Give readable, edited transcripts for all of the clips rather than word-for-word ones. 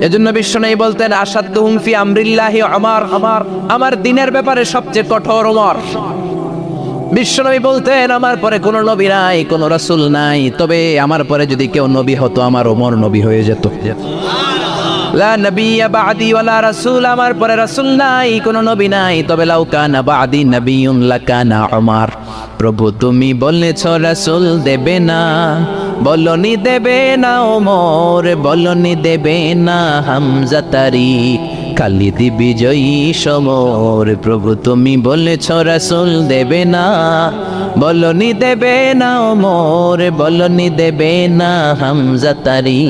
এজন্য বিশ্বনবী বলতেন আসাদুহুম ফি আমরিল্লাহি ওমর, আমার দ্বীনের ব্যাপারে সবচেয়ে কঠোর ওমর। বিশ্বনবী বলতেন আমার পরে কোনো নবী নাই, কোনো রাসূল নাই, তবে আমার পরে যদি কেউ নবী হতো আমার ওমর নবী হয়ে যেত। লা নবিয়্যা বা'দি ওয়ালা রাসূল, আমার পরে রাসূল নাই, কোনো নবী নাই, তবে লাউ কানা বা'দি নবিয়্যুন লাকানা ওমর। প্রভু তুমি বলেছ রাসূল দেবে না, বলনি দেবে না ওমর, বলনি দেবে না হামজা তারি, খালিদ বিজয়ী সমর। প্রভু তুমি বলেছ রাসূল দেবে না, বলনি দেবে না ওমর, বলনি দেবে না হামজা তারি,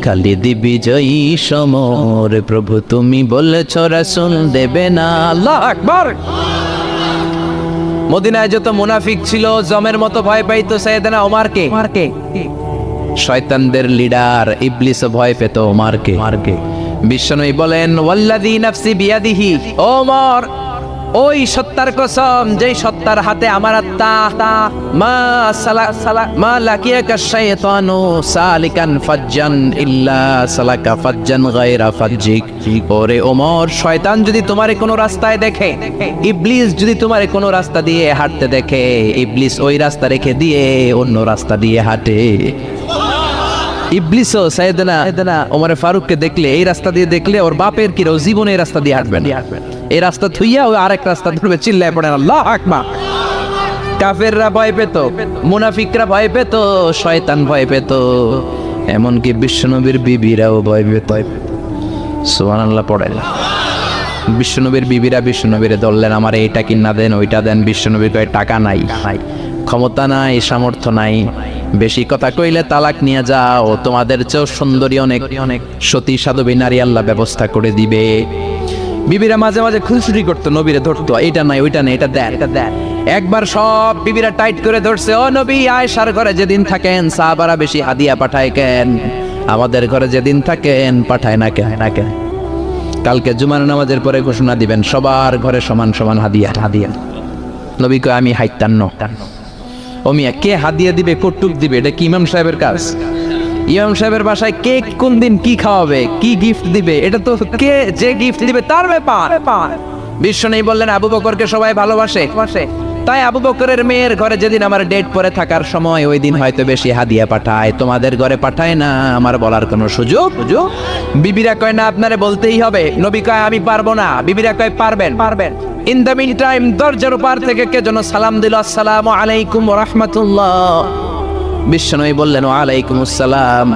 খালিদ বিজয়ী সমর। প্রভু তুমি বলেছ রাসূল দেবে না। আল্লাহু আকবার। মদিনায় যত মুনাফিক ছিল জমের মতো ভয় পাইতো সাইয়েদনা ওমরকে। শয়তানদের লিডার ইবলিসও ভয় পেত ওমরকে। বিশ্বনবী বলেন ওয়াল্লাযী নাফসি বিয়াদিহি, ওমর ওই সত্তার কসম যেই সত্তার হাতে আমার আত্মা, মা লাকিয়াকা শাইতানু সালিকান ফাজ্জান ইল্লা সালাকা ফাজ্জান গায়রা ফাজ্জিক। ওরে ওমর, শয়তান যদি তোমারে কোনো রাস্তায় দেখে, ইবলিস যদি তোমারে কোনো রাস্তা দিয়ে হাঁটতে দেখে, ইবলিস ওই রাস্তা রেখে দিয়ে অন্য রাস্তা দিয়ে হাঁটে। ইবলিসও সাইয়েদনা ওমর ফারুককে দেখলে, এই রাস্তা দিয়ে দেখলে ওর বাপের কি জীবনে এই রাস্তা দিয়ে হাঁটবেন, এই রাস্তা থুইয়া ওই আরেক রাস্তা ধরবে, চিল্লায় পড়েন আল্লাহু আকবার। কাফেররা ভয় পেত, মুনাফিকরা ভয় পেত, শয়তান ভয় পেত, এমনকি বিশ্বনবীর বিবিরাও ভয় পেত। সুবহানাল্লাহ পড়েন। বিশ্বনবীর বিবিরা বিশ্বনবীরে ধরলেন, আমার এইটা কিনা দেন, ওইটা দেন। বিশ্বনবী কয় টাকা নাই, ক্ষমতা নাই, সামর্থ্য নাই, বেশি কথা কইলে তালাক নিয়ে যাও, তোমাদের চেয়েও সুন্দরী অনেক সতী সাধবী নারী আল্লাহ ব্যবস্থা করে দিবে। বিবিরা মাঝে মাঝে খুনসুটি করতো, নবীরে ধরতো, এটা নাই ওইটা নেই, এটা দেন। একবার সব বিবিরা টাইট করে ধরছে, ও নবী আয়েশার ঘরে যেদিন থাকেন সাহাবারা বেশি হাদিয়া পাঠায় কেন, আমাদের ঘরে যেদিন থাকেন পাঠায় না কেন? কালকে জুমার নামাজের পরে ঘোষণা দিবেন সবার ঘরে সমান সমান হাদিয়া। নবী কয় আমি হাইতান্ন। ও মিয়া, কে হাদিয়া দিবে, কটুক দিবে, এটা কি ইমাম সাহেবের কাজ? ইমাম সাহেবের বাসায় কে কোন দিন কি খাওয়াবে, কি গিফট দিবে, এটা তো কে যে গিফট দিবে তার ব্যাপার। বিশ্বনবী বললেন আবু বকরকে সবাই ভালোবাসে, তাই আবু বকরের মেয়ের ঘরে যেদিন আমার ডেট পরে থাকার সময় ওই দিন হয়তো বেশি হাদিয়া পাঠায়, তোমাদের ঘরে পাঠায় না, আমার বলার কোনো সুযোগ। বিবিরা কয় না, আপনারে বলতেই হবে। নবী কয় আমি পারবো না। বিবিরা কয় পারবেন। ইন দ্য মিন টাইম দরজার পার থেকে কে যেন সালাম দিল, আসসালামু আলাইকুম ওয়া রাহমাতুল্লাহ। বিশ্বনবী বললেন ওয়া আলাইকুমুস সালাম।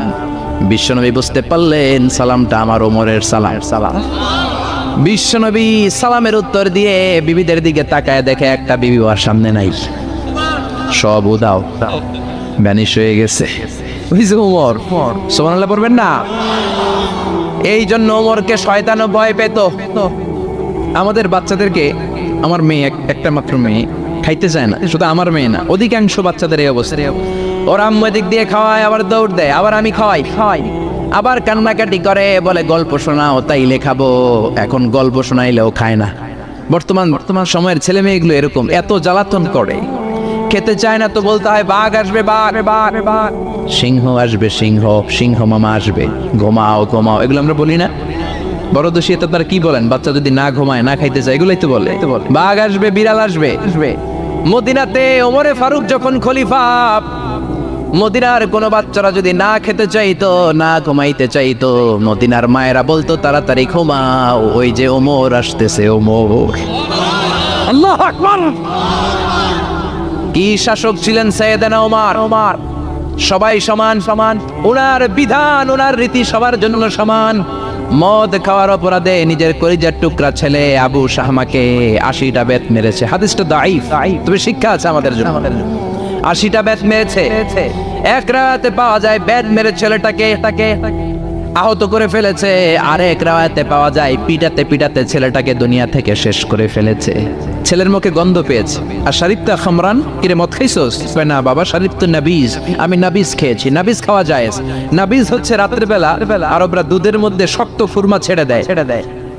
বিশ্বনবী বুঝতে পারলেন সালামটা আমার ওমরের সালাম। বিশ্বনবী সালামের উত্তর দিয়ে বিবিদের দিকে তাকায়, দেখে একটা বিবি ওর সামনে নাই, সব উদাও, ভ্যানিশ হয়ে গেছে। ওমর সুবহানাল্লাহ পড়বেন না? এই জন্য ওমরকে শয়তানও ভয় পেত। আমাদের বাচ্চাদেরকে, আমার মেয়ে একটা মাত্র মেয়ে, খাইতে চায় না, শুধু আমার মেয়ে না, অধিকাংশ বাচ্চাদের এই অবস্থা। ওর আম্মু এদিক দিয়ে খাওয়ায়, আবার দৌড় দেয়, আবার আমি খাওয়াই, আবার কান্নাকাটি করে, বলে গল্প শোনাও, তাইলে খাবো। এখন গল্প শোনাইলেও খায় না। বর্তমান সময়ের ছেলে মেয়েগুলো এরকম, এত জ্বালাতন করে, খেতে চায় না তো বলতে হয় বাঘ আসবে, বাঘ, সিংহ আসবে, সিংহ মামা আসবে, ঘুমাও, এগুলো আমরা বলি না? বড় দোষী এটা তারা কি বলেন? বাচ্চা যদি না ঘুমায়, না খাইতে চায়, এগুলোই তো বলে। বাঘ আসবে, বিড়াল আসবে। মদিনাতে ওমরে ফারুক যখন খলিফা, মদিনার কোনো বাচ্চারা যদি না খেতে চাইতো, না ঘুমাইতে চাইতো, মদিনার মায়েরা বলতো তাড়াতাড়ি ঘুমাও, ওই যে ওমর আসতেছে, ওমর। আল্লাহু আকবার। কি শাসক ছিলেন সাইয়েদনা ওমর। সবাই সমান, ওনার বিধান, ওনার রীতি সবার জন্য সমান। মদ খাওয়ার অপরাধে নিজের কলিজার টুকরা ছেলে আবু শাহমাকে 80টা বেত মেরেছে। হাদিসটা দাঈফ, তবে শিক্ষা আছে আমাদের জন্য। 80টা বেত মেরেছে। এক রাতে পাওয়া যায় বেত মেরে ছেলেটাকে আহত করে ফেলেছে, আর এক রাতে পাওয়া যায় পিটাতে ছেলেটাকে দুনিয়া থেকে শেষ করে ফেলেছে। ছেলের মুখে গন্ধ পেয়েছে। আর শরীফতা খামরান, কিরে মদ খাইছস? না বাবা, শরীফ তো নাবিজ, আমি নাবিজ খেয়েছি। নাবিজ খাওয়া যায়। নাবিজ হচ্ছে রাতের বেলা আরবরা দুধের মধ্যে শক্ত ফুরমা ছেড়ে দেয়,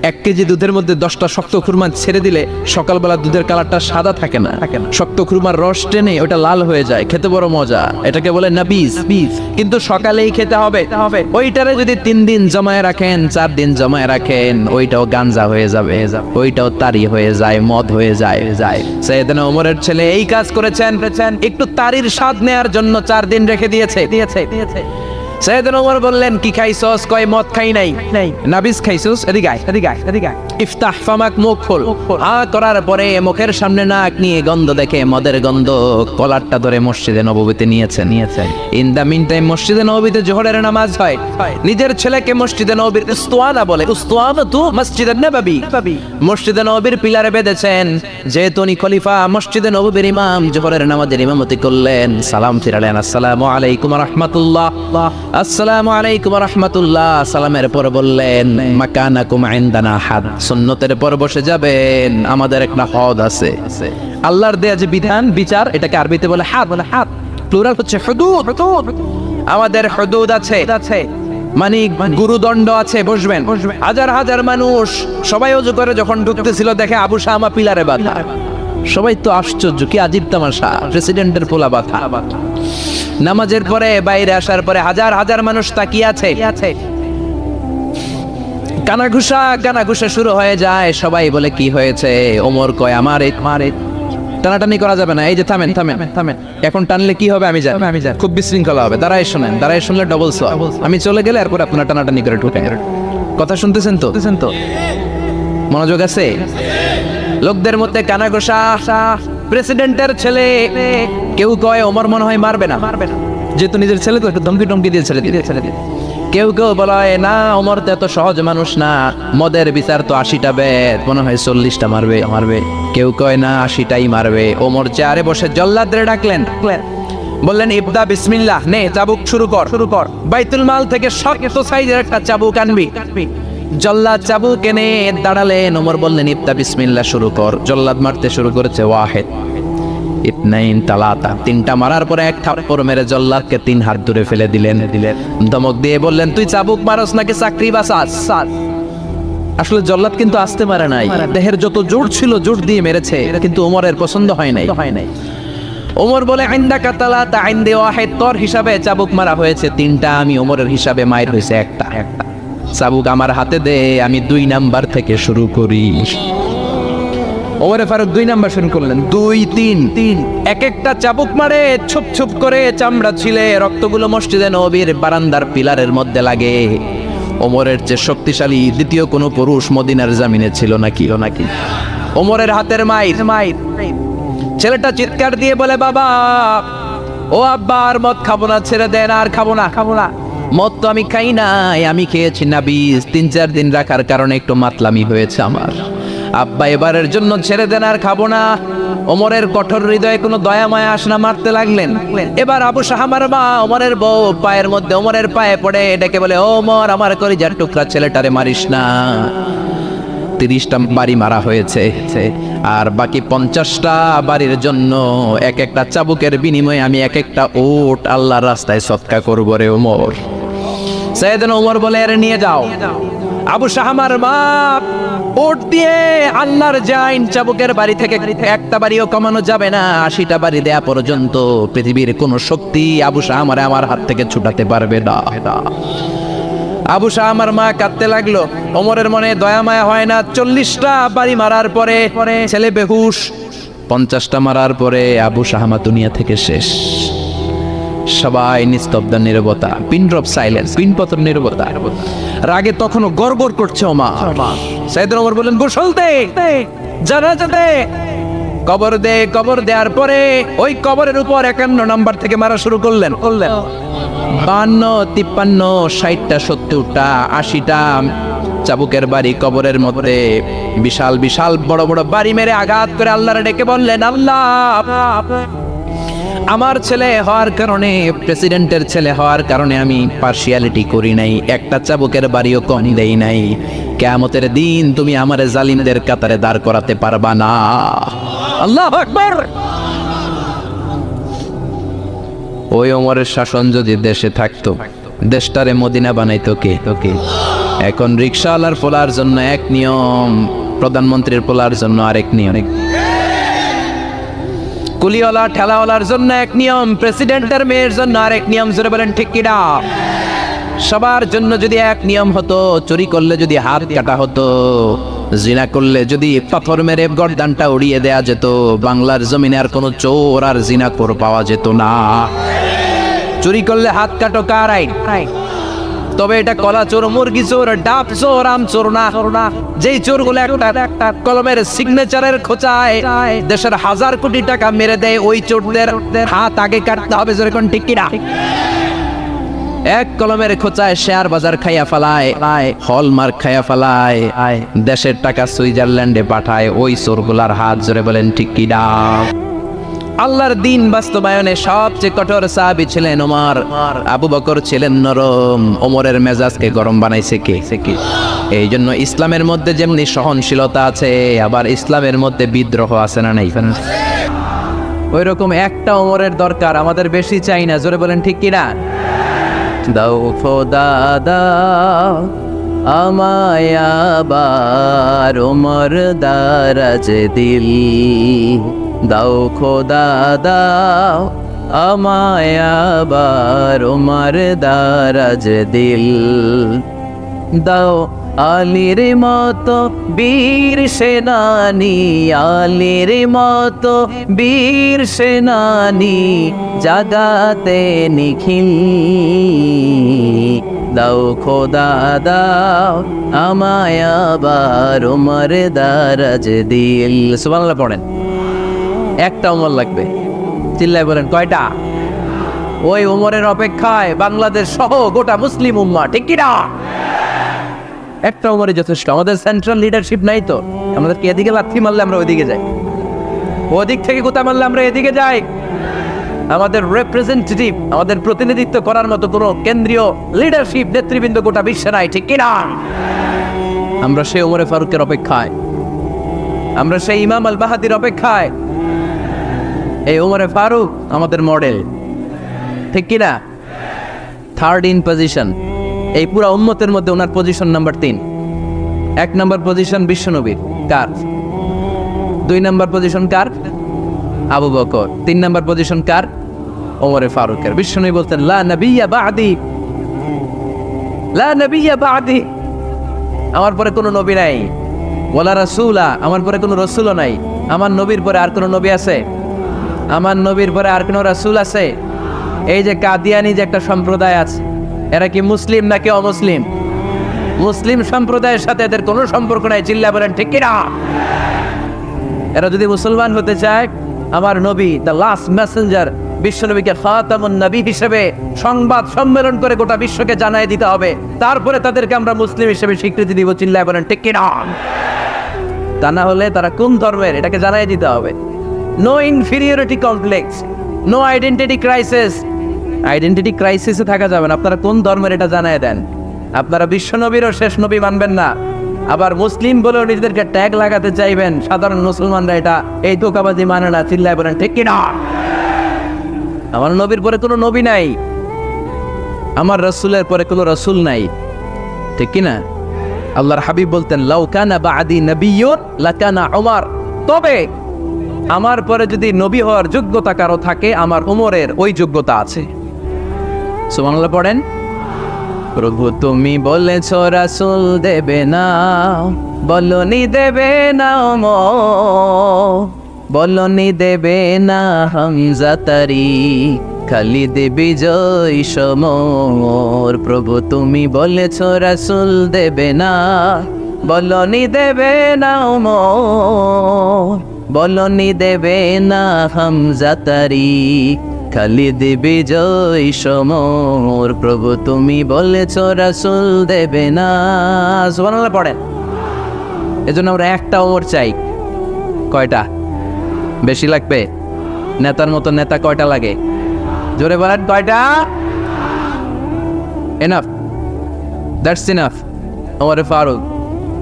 1 কেজি দুধের মধ্যে 10টা শক্ত খুরমা ছেড়ে দিলে সকালবেলা দুধের কালারটা সাদা থাকে না, শক্ত খুরমার রস টেনে ওটা লাল হয়ে যায়, খেতে বড় মজা, এটাকে বলে নাবিজ। কিন্তু সকালেই খেতে হবে। ওইটারে যদি 3 দিন জমায়ে রাখেন, 4 দিন জমায়ে রাখেন, ওইটাও গাঞ্জা হয়ে যাবে, ওইটাও তারি হয়ে যায়, মদ হয়ে যায়। সাইয়েদনা ওমরের ছেলে এই কাজ করেছেন, একটু তারির স্বাদ নেয়ার জন্য 4 দিন রেখে দিয়েছে। সাইয়েদনা ওমর বললেন, কি খাইছস? কয় মদ খাই নাই। নাবিজ খাইছস? এদিকে আয়। ইফতাহ ফামাক, মুখ খোল। করার পরে মুখের সামনে নাক নিয়ে গন্ধ দেখে মদের গন্ধ, কলারটা ধরে মসজিদে নববীতে নিয়েছেন। ইন দা মিন টাইম মসজিদে নববীতে জোহরের নামাজ হয়। নিজের ছেলেকে মসজিদে নববীর উস্তানা বলে, উস্তানাতু মসজিদে নববী, মসজিদে নববীর পিলারে বেঁধেছেন। যেহেতু উনি খলিফা, মসজিদে নববীর ইমাম, জোহরের নামাজের ইমামতি করলেন। সালাম ফিরালেন, আসসালামু আলাইকুম ওয়া রাহমাতুল্লাহ, আসসালামু আলাইকুম ওয়া রাহমাতুল্লাহ। সালামের পর বললেন, মাকানাকুম ইনদানা হাদ, সুন্নতের পর বসে যাবেন, আমাদের একটা হদ আছে। আল্লাহর দেয়া যে বিধান, বিচার, এটাকে আরবিতে বলে হাদ, প্লুরাল হচ্ছে হুদুদ। আমাদের হুদুদ আছে, মানে গুরুদণ্ড আছে, বসবেন। হাজার মানুষ সবাই ওযু করে যখন ঢুকতেছিল, দেখে আবু শামা পিলারে বাঁধা। সবাই তো আশ্চর্য, কি আজীব তামাশা, প্রেসিডেন্টের পোলা বাঁধা। নামাজের পরে বাইরে আসার পরে হাজার মানুষ তাকিয়ে আছে। কানাঘুষা শুরু হয়ে যায়। সবাই বলে, কি হয়েছে? ওমর কয়, আমার টানাটানি করা যাবে না। এই যে থামেন, এখন টানলে কি হবে আমি জানি, খুব বিশৃঙ্খলা হবে। দাঁড়ায় শুনলে ডবল সওয়াব। আমি চলে গেলে এরপর আপনারা টানাটানি করে ঢুকেন। কথা শুনতেছেন তো? মনোযোগ আছে? লোকদের মধ্যে কানাঘুষা। প্রেসিডেন্টের ছেলে, কেউ কয় ওমর মনে হয় মারবে না, যেহেতু নিজের ছেলে তো একটু ধমকি দিয়ে ছেড়ে দিয়ে। কেউ বলে না, ওমর তো এত সহজ মানুষ না, মদের বিচার তো 80টা বেদ, মনে হয় 40টা মারবে। কেউ কয় না, 80টাই মারবে। ওমর চেয়ারে বসে জল্লাদরে ডাকলেন, বললেন, ইবদা বিসমিল্লাহ, নে চাবুক শুরু কর। বাইতুল মাল থেকে শক্ত সাইজের একটা চাবুক আনবি। জল্লাদ চাবুক এনে দাঁড়ালেন। ওমর বললেন, ইবদা বিসমিল্লাহ, শুরু কর। জল্লাদ মারতে শুরু করেছে। ওয়াহিদ, ইতনাইন, তালাতা, 3টা মারার পরে এক থাপ্পড় মেরে জল্লাদকে 3 হাত দূরে ফেলে দিলেন। ধমক দিয়ে বললেন, তুই চাবুক মারস নাকি চাকরি বাঁচাস? আসলে জল্লাদ কিন্তু আসতে পারে নাই, দেহের যত জোর ছিল জোর দিয়ে মেরেছে, কিন্তু ওমরের পছন্দ হয় নাই। ওমর বলে, ইনদাকা তালাতা ইনদি ওয়াহিদ, তোর হিসাবে চাবুক মারা হয়েছে 3টা, আমি ওমরের হিসাবে মাইর হয়েছে একটা। চাবুক আমার হাতে দে, আমি 2 নাম্বার থেকে শুরু করি। ওমরে ফারুক 2 নাম্বার শুরু করলেন। 2, 3, এক একটা চাবুক মারে, ছুপ করে চামড়া ছিলে, রক্তগুলো মসজিদে নববীর বারান্দার পিলারের মধ্যে লাগে। ওমরের যে শক্তিশালী দ্বিতীয় কোনো পুরুষ মদিনার জামিনে ছিল নাকি? ওমরের হাতের মাইর। ছেলেটা চিৎকার দিয়ে বলে, বাবা, ও আব্বা, আর মদ খাবো না, ছেড়ে দেন, আর খাবো না। মদ তো আমি খাই নাই, আমি খেয়েছি নাবিজ। 3-4 দিন রাখার কারণে একটু মাতলামি হয়েছে আমার। আব্বা, এবারের জন্য ছেড়ে দেন, আর খাবো না। ওমরের কঠোর হৃদয়ে কোনো দয়া মায়া আসে না, মারতে লাগলেন। এবার আবু শাহামার মা, ওমরের বউ, পায়ের মধ্যে ওমরের পায়ে পড়ে ডেকে বলে, ওমর, আমার কলিজার টুকরা ছেলেটারে মারিস না। 30টা বাড়ি মারা হয়েছে, আর বাকি 50টা বাড়ির জন্য এক একটা চাবুকের বিনিময়ে আমি এক একটা উট আল্লাহর রাস্তায় সদকা করব রে ওমর। সাইয়েদনা ওমর বলে, এর নিয়ে যাও। আবু শাহামার মা উট দিয়ে আল্লাহর জাইন চাবুকের বাড়ি থেকে একটা বাড়িও কমানো যাবে না, 80টা বাড়ি দেয়া পর্যন্ত পৃথিবীর কোন শক্তি আবু শাহামারে আমার হাত থেকে ছুটাতে পারবে না। আবু শাহামার মা কাঁদতে লাগলো। ওমরের মনে দয়া মায়া হয় না। 40টা বাড়ি মারার পরে ছেলে বেহুশ, 50টা মারার পরে আবু শাহামা দুনিয়া থেকে শেষ। সবাই নিস্তব্ধ, নীরবতা, পিন ড্রপ সাইলেন্স, পিনপতন নীরবতা। রাগে তখনও গড়গড় করছে ওমর। সাইয়েদনা ওমর বললেন, গোসল দে, জানাজা দে, কবর দেওয়ার পরে ওই কবরের উপর 51 নাম্বার থেকে মারা শুরু করলেন। 52, 53, 60টা, 70টা, 80টা চাবুকের বাড়ি কবরের মধ্যে বিশাল বড় বাড়ি মেরে আঘাত করে আল্লাহরে ডেকে বললেন, আল্লাহ, আমার ছেলে হওয়ার কারণে, প্রেসিডেন্টের ছেলে হওয়ার কারণে আমি পার্সিয়ালিটি করি নাই, একটা চাবুকের বাড়িও কম দেই নাই। কিয়ামতের দিন তুমি আমারে জালিমদের কাতারে দাঁড় করাতে পারবা না। আল্লাহু আকবার। ওই ওমরের শাসন যদি দেশে থাকতো, দেশটারে মদিনা বানাইতো কে? এখন রিকশাওয়ালার পোলার জন্য এক নিয়ম, প্রধানমন্ত্রীর পোলার জন্য আরেক নিয়ম, কুলিওয়ালা ঠেলাওয়ালার জন্য এক নিয়ম, প্রেসিডেন্টের মেয়ের জন্য আরেক নিয়ম। জোরে বলেন ঠিক কিনা? সবার জন্য যদি এক নিয়ম হতো, চুরি করলে যদি হাত কাটা হতো, জিনা করলে যদি পাথর মেরে গর্দানটা উড়িয়ে দেয়া যেত, বাংলার জমিনে আর কোনো চোর আর জিনাখোর পাওয়া যেত না। চুরি করলে হাত কাটো কার আইন? তবে এটা কলা চোর, মুরগি চোর, ডাব চোর, আম চোর না। যেই চোরগুলো একটা কলমের সিগনেচারের খোঁচায় দেশের 1000 কোটি টাকা মেরে দেয়, ওই চোরদের হাত আগে কাটতে হবে। যেরকম ঠিক কিনা? এক কলমের খোঁচায় শেয়ার বাজার খাইয়া ফেলায়, হলমার্ক খাইয়া ফেলায়, দেশের টাকা সুইজারল্যান্ডে পাঠায়, ওই চোরগুলার হাত। জোরে বলেন ঠিক কিনা? আল্লাহর দিন বাস্তবায়নে সবচেয়ে কঠোর সাহাবী ছিলেন ওমর। আবু বকর ছিলেন নরম, ওমরের মেজাজকে গরম বানাইছে কে? এই জন্য ইসলামের মধ্যে যেমনি সহনশীলতা আছে, আবার ইসলামের মধ্যে বিদ্রোহ আছে না নাই? ওই রকম একটা ওমরের দরকার, আমাদের বেশি চাই না। জোরে বলেন ঠিক কিনা? দাও খোদা দাও আমায় আবার ওমর দারাজ দিল, দাও খোদা দাও আমায় আবার ওমর দারাজ দিল, দাও আলীর মতো বীর সেনানি, আলীর মতো বীর সেনানি জাগাতে নিখিল, দাও খোদা দাও আমায় আবার ওমর দারাজ দিল। সুবহানাল্লাহ পড়েন। একটা ওমর লাগবে, চিল্লায় বলেন কয়টা? ওই ওমরের অপেক্ষায় বাংলাদেশ সহ গোটা মুসলিম উম্মাহ, ঠিক কি না? একটা ওমরই যথেষ্ট। আমাদের সেন্ট্রাল লিডারশিপ নাই তো, আমাদেরকে এদিকে লাথি মারলে আমরা ওইদিকে যাই, ওদিক থেকে গোতা মারলে আমরা এদিকে যাই। আমাদের রিপ্রেজেন্টেটিভ, আমাদের প্রতিনিধিত্ব করার মতো কোনো কেন্দ্রীয় লিডারশিপ নেতৃবৃন্দ গোটা বিশ্বে নাই, ঠিক কি না? আমরা সেই ওমরে ফারুকের অপেক্ষায়, আমরা সেই ইমাম আল মাহদির অপেক্ষায়। এই ওমরে ফারুক আমাদের মডেল, ঠিক কি না? থার্ড ইন পজিশন এই পুরা উম্মতের মধ্যে ওনার পজিশন নাম্বার 3। 1 নম্বর পজিশন বিশ্বনবীর, কার? 2 নম্বর পজিশন কার? আবু বকর। 3 নম্বর পজিশন কার? ওমরে ফারুকের। বিশ্বনবী বলতেন লা নবিয়্যা বা'দি, লা নবিয়্যা বা'দি, আমার পরে কোনো নবী নাই। ওয়ালা রাসূলা, আমার পরে কোনো রাসূলও নাই। আমার নবীর পরে আর কোনো নবী আছে? আমার নবীর পরে আর কোনো রাসূল আছে? এই যে কাদিয়ানি যে একটা সম্প্রদায় আছে, এরা কি মুসলিম নাকি অমুসলিম? মুসলিম সম্প্রদায়ের সাথে এদের কোনো সম্পর্ক নাই। চিল্লা বলেন ঠিক কি না? এরা যদি মুসলমান হতে চায়, আমার নবী দ্য লাস্ট মেসেঞ্জার বিশ্বনবীকে খাতামুন নবী হিসেবে সংবাদ সম্মেলন করে গোটা বিশ্বকে জানাই দিতে হবে, তারপরে তাদেরকে আমরা মুসলিম হিসেবে স্বীকৃতি দিব। চিল্লা বলেন ঠিক কি না? তা না হলে তারা কোন ধর্মের এটাকে জানাই দিতে হবে। No inferiority complex, no identity crisis. Identity ক্রাইসিসে থাকা যাবে না। আপনারা কোন ধর্মের এটা জানায় দেন। আপনারা বিশ্বনবীরও শেষ নবী মানবেন না, আবার মুসলিম বলেও নিজেদেরকে ট্যাগ লাগাতে চাইবেন। সাধারণ মুসলমানরা এটা এই ধোঁকাবাজি মানে না। চিল্লায় বলেন ঠিক কিনা? আমার নবীর পরে কোনো নবী নাই, আমার রাসূলের পরে কোনো রাসূল নাই, ঠিক কিনা? আল্লাহর হাবিব বলতেন লাউ কানা বা'দি নাবিয়্যুন লাকানা উমর, তবে আমার পরে যদি নবী হওয়ার যোগ্যতা কারো থাকে, আমার উমরের ওই যোগ্যতা আছে। সুবহানাল্লাহ পড়েন। প্রভু তুমি বলেছ রাসূল দেবে না, বলনি দেবে না ওমর, বলনি দেবে না হামজা তারি, খালিদ বিজয় সমর। প্রভু তুমি বলেছ রাসূল দেবে না, বলনি দেবে না ওমর, বলনি দেবে না হামজা তারি, খালিদ বিজয় সমর। প্রভু তুমি বলেছ রাসূল দেবে না। সুবহানাল্লাহ পড়েন। এজন্য আমরা একটা ওমর চাই। কয়টা? বেশি লাগবে? নেতার মতো নেতা কয়টা লাগে? জোরে বলেন কয়টা? Enough, that's enough. Omar Farooq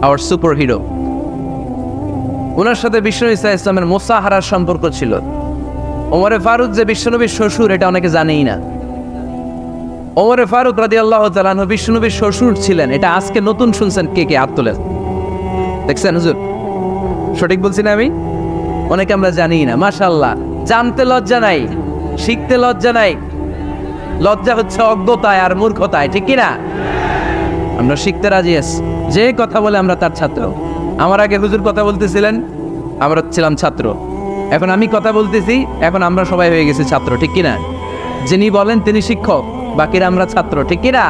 our super hero. ওনার সাথে বিশ্বনবী সাল্লাল্লাহু আলাইহি ওয়াসাল্লামের মুসাহারার সম্পর্ক ছিল। ওমরে ফারুক যে বিশ্বনবীর শ্বশুর, এটা অনেকে জানেই না। ওমরে ফারুক রাদিয়াল্লাহু তাআলা আনহু বিশ্বনবীর শ্বশুর ছিলেন। এটা আজকে নতুন শুনছেন, কে কে হাত তোলেন? দেখছেন হুজুর, সঠিক বলছি না আমি? অনেকে আমরা জানি না। মাশাআল্লাহ, জানতে লজ্জা নাই, শিখতে লজ্জা নাই। লজ্জা হচ্ছে অজ্ঞতায় আর মূর্খতায়, ঠিক কি না? আমরা শিখতে রাজি আছি। যে কথা বলে আমরা তার ছাত্র। আমার আগে হুজুর কথা বলতেছিলেন, আমরা ছিলাম ছাত্র। এখন আমি কথা বলতেছি, এখন আমরা সবাই হয়ে গেছি ছাত্র, ঠিক কি না? যিনি বলেন তিনি শিক্ষক, বাকিরা আমরা ছাত্র, ঠিক কি না?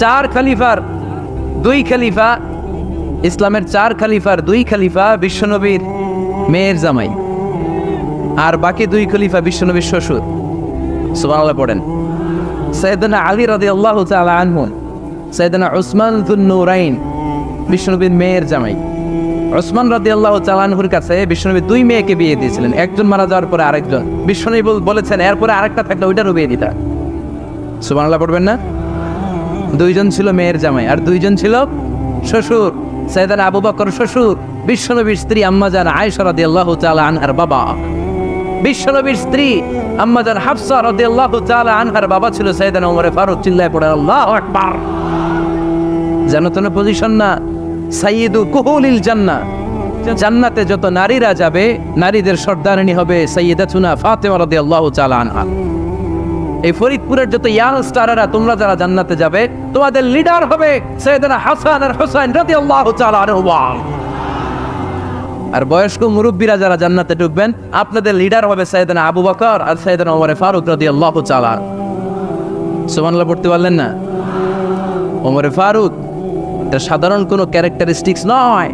4 খলিফার 2 খলিফা, ইসলামের 4 খলিফার 2 খলিফা বিশ্বনবীর মেয়ের জামাই, আর বাকি 2 খলিফা বিশ্বনবীর শ্বশুর। সুবহানাল্লাহ পড়েন। সাইয়েদনা আলী রাদিয়াল্লাহু তাআলা আনহু, সাইয়েদনা উসমান যুন নূরাইন বিশ্বনবীর মেয়ের জামাই। উসমান রাদিয়াল্লাহু তাআলা আনহুর কাছে বিশ্বনবী 2 মেয়েকে বিয়ে দিয়েছিলেন। একজন মারা যাওয়ার পরে আরেকজন। বিশ্বনবী বলেছেন এরপরে আরেকটা থাকলে ওইটারও বিয়ে দিতা। সুবহানাল্লাহ পড়বেন না? 2 জন ছিল মেয়ের জামাই আর 2 জন ছিল শ্বশুর। সাইয়েদনা আবু বকর শ্বশুর, বিশ্বনবীর স্ত্রী আম্মাজান আয়েশা রাদিয়াল্লাহু তাআলা আনহার বাবা। বিশ্বনবীর স্ত্রী আম্মাজান হাফসা রাদিয়াল্লাহু তাআলা আনহার বাবা ছিল সাইয়েদনা ওমর ফারুক। চিল্লায় পড়ে আল্লাহু আকবার। জানো তো না পজিশন না? সাইয়্যিদু কুহুলিল জান্নাহ, জান্নাতে যত নারীরা যাবে নারীদের সর্দারিনী হবে সাইয়্যিদাতুনা ফাতেমা রাদিয়াল্লাহু তাআলা আনহা। এই ফরিদপুরের যত ইয়াং স্টাররা তোমরা যারা জান্নাতে যাবে তোমাদের লিডার হবে সাইয়েদনা হাসান আর হুসাইন রাদিয়াল্লাহু তাআলা আনহুমা। আর বয়স্ক মুরব্বীরা যারা জান্নাতে ঢুকবেন আপনাদের লিডার হবে সাইয়েদনা আবু বকর আর সাইয়েদনা ওমর ফারুক রাদিয়াল্লাহু তাআলা। সুবহানাল্লাহ পড়তে পারলেন না? ওমর ফারুক এটা সাধারণ কোনো ক্যারেক্টারিস্টিক্স নয়।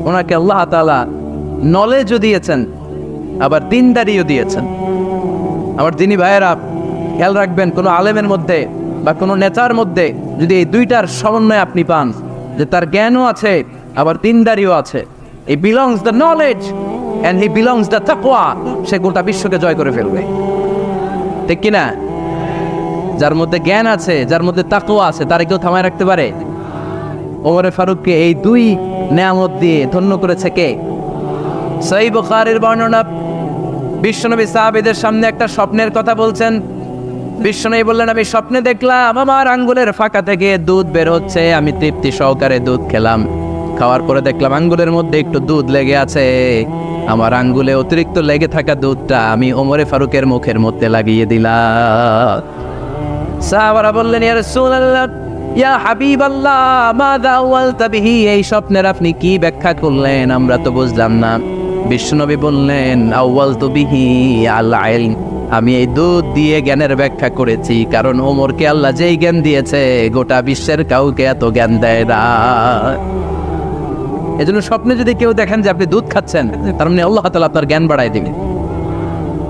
ওনাকে আল্লাহ তাআলা নলেজও দিয়েছেন, আবার দিনদারিও দিয়েছেন। আমার দিনী ভাইয়েরা খেয়াল রাখবেন, কোনো আলেমের মধ্যে বা কোনো নেতার মধ্যে যদি এই দুইটার সমন্বয় আপনি পান, যে তার জ্ঞানও আছে আবার দিনদারিও আছে, he belongs the knowledge and he belongs the taqwa, সে গোটা বিশ্বকে জয় করে ফেলবে, ঠিক কিনা? যার মধ্যে জ্ঞান আছে, যার মধ্যে তাকওয়া আছে, তারে কেউ থামায় রাখতে পারে? ওমর ফারুককে এই 2 নেয়ামত দিয়ে ধন্য করেছে কে? সহিহ বুখারীর বর্ণনা, বিশ্বনবী সাহাবীদের সামনে একটা স্বপ্নের কথা বলছেন। বিশ্বনবী বললেন আমি স্বপ্নে দেখলাম আমার আঙ্গুলের ফাঁকা থেকে দুধ বের হচ্ছে, আমি তৃপ্তি সহকারে দুধ খেলাম। খাওয়ার পরে দেখলাম আঙ্গুলের মধ্যে একটু দুধ লেগে আছে। আমার আঙ্গুলে অতিরিক্ত লেগে থাকা দুধটা আমি ওমর ফারুকের মুখের মধ্যে লাগিয়ে দিলাম। সাহাবারা বললেন ইয়া রাসূলুল্লাহ, ইয়া হাবিবাল্লাহ, মাযা আওয়ালতা বিহি, এই স্বপ্নের আপনি কি ব্যাখ্যা করলেন, আমরা তো বুঝলাম না। বিশ্বনবী বললেন আওয়ালতু বিহি আল ইলম, আমি এই দুধ দিয়ে জ্ঞানের ব্যাখ্যা করেছি, কারণ ওমরকে আল্লাহ যেই জ্ঞান দিয়েছে গোটা বিশ্বের কাউকে এত জ্ঞান দেয় না। এজন্য স্বপ্নে যদি কেউ দেখেন যে আপনি দুধ খাচ্ছেন, তার মানে আল্লাহ তাআলা আপনার জ্ঞান বাড়ায় দিবেন।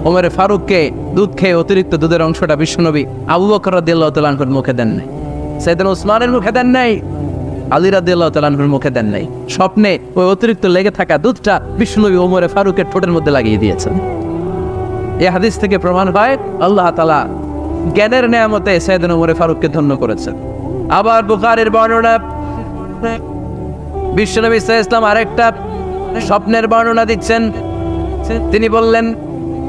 ওমর ফারুককে দুধ খেয়ে অতিরিক্ত দুধের অংশটা বিশ্বনবী আবু বকর রাদিয়াল্লাহু তাআলা আনহুর মুখে দেন নাই, সাইয়েদনা উসমানের মুখে দেন নাই, আলী রাদিয়াল্লাহু তাআলা আনহুর মুখে দেন নাই। স্বপ্নে ওই অতিরিক্ত লেগে থাকা দুধটা বিশ্বনবী ওমর ফারুকের ঠোঁটের মধ্যে লাগিয়ে দিয়েছেন। এই হাদিস থেকে প্রমাণ হয় আল্লাহ তাআলা জ্ঞানের নেয়ামতে সাইয়েদনা ওমর ফারুককে ধন্য করেছেন। আবার বুখারীর বর্ণনা, বিশ্বনবী সাল্লাল্লাহু আলাইহি ওয়াসাল্লাম আরেকটা স্বপ্নের বর্ণনা দিচ্ছেন। তিনি বললেন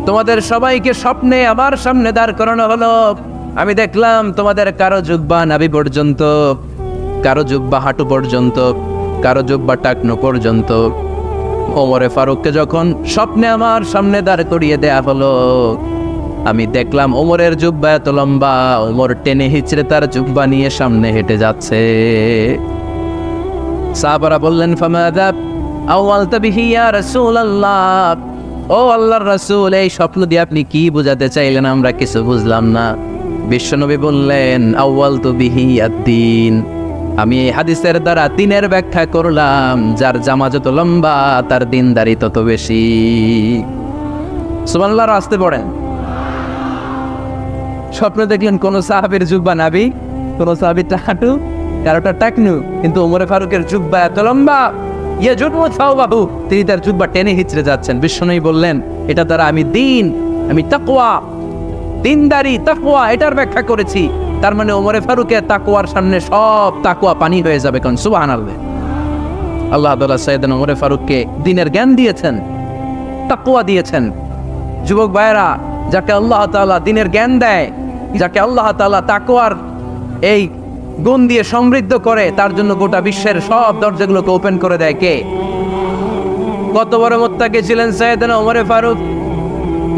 তোমাদের সবাইকে স্বপ্নে আমার সামনে দাঁড় করানো হলো। আমি দেখলাম তোমাদের কারো জুব্বা নাভি পর্যন্ত, কারো জুব্বা হাঁটু পর্যন্ত, কারো জুব্বা টাকনো পর্যন্ত। ওমরে ফারুককে যখন স্বপ্নে আমার সামনে দাঁড় করিয়ে দেয়া হলো, আমি দেখলাম ওমরের জুব্বা এত লম্বা, ওমর টেনে হিচড়ে তার জুব্বা নিয়ে সামনে হেঁটে যাচ্ছে। সাহাবারা বললেন ফামাযা আওয়ালতা বিহি ইয়া রাসূলুল্লাহ, ও আল্লাহর রাসূল এই স্বপ্ন দিয়ে আপনি কি বোঝাতে চাইলেন, আমরা কিছু বুঝলাম না। বিশ্বনবী বললেন আওয়ালতু বিহি আদ-দ্বীন, আমি এই হাদিসের দ্বারা দ্বীনের ব্যাখ্যা করলাম, যার জামা যত লম্বা তার দ্বীনদারি তত বেশি। সুবহানাল্লাহ, আসতে পড়েন। স্বপ্ন দেখলেন কোন সাহাবীর জুব্বা নাভি, কোন সাহাবীর হাঁটু, কারোটা টাকনু, কিন্তু ওমর ফারুকের জুব্বা এত লম্বা, তিনি তার জুব্বা টেনে হিচড়ে যাচ্ছেন। বিশ্বনবী বললেন এটা দ্বারা আমি দ্বীন, আমি তাকওয়া, দ্বীনদারি তাকওয়া এটার ব্যাখ্যা করেছি। তার মানে ওমর ফারুকের তাকওয়ার সামনে সব তাকওয়া পানি হয়ে যাবে। কোন সুবহানাল্লাহ। আল্লাহ তাআলা সাইয়েদনা ওমর ফারুককে দ্বীনের জ্ঞান দিয়েছেন, তাকওয়া দিয়েছেন। যুবক ভাইয়েরা, যাকে আল্লাহ তাআলা দ্বীনের জ্ঞান দেয়, যাকে আল্লাহ তাআলা তাকওয়ার এই গুণ দিয়ে সমৃদ্ধ করে, তার জন্য গোটা বিশ্বের সব দরজাগুলোকে ওপেন করে দেয় কে? কত বড় মুত্তাকি ছিলেন সাইয়েদনা ওমর ফারুক।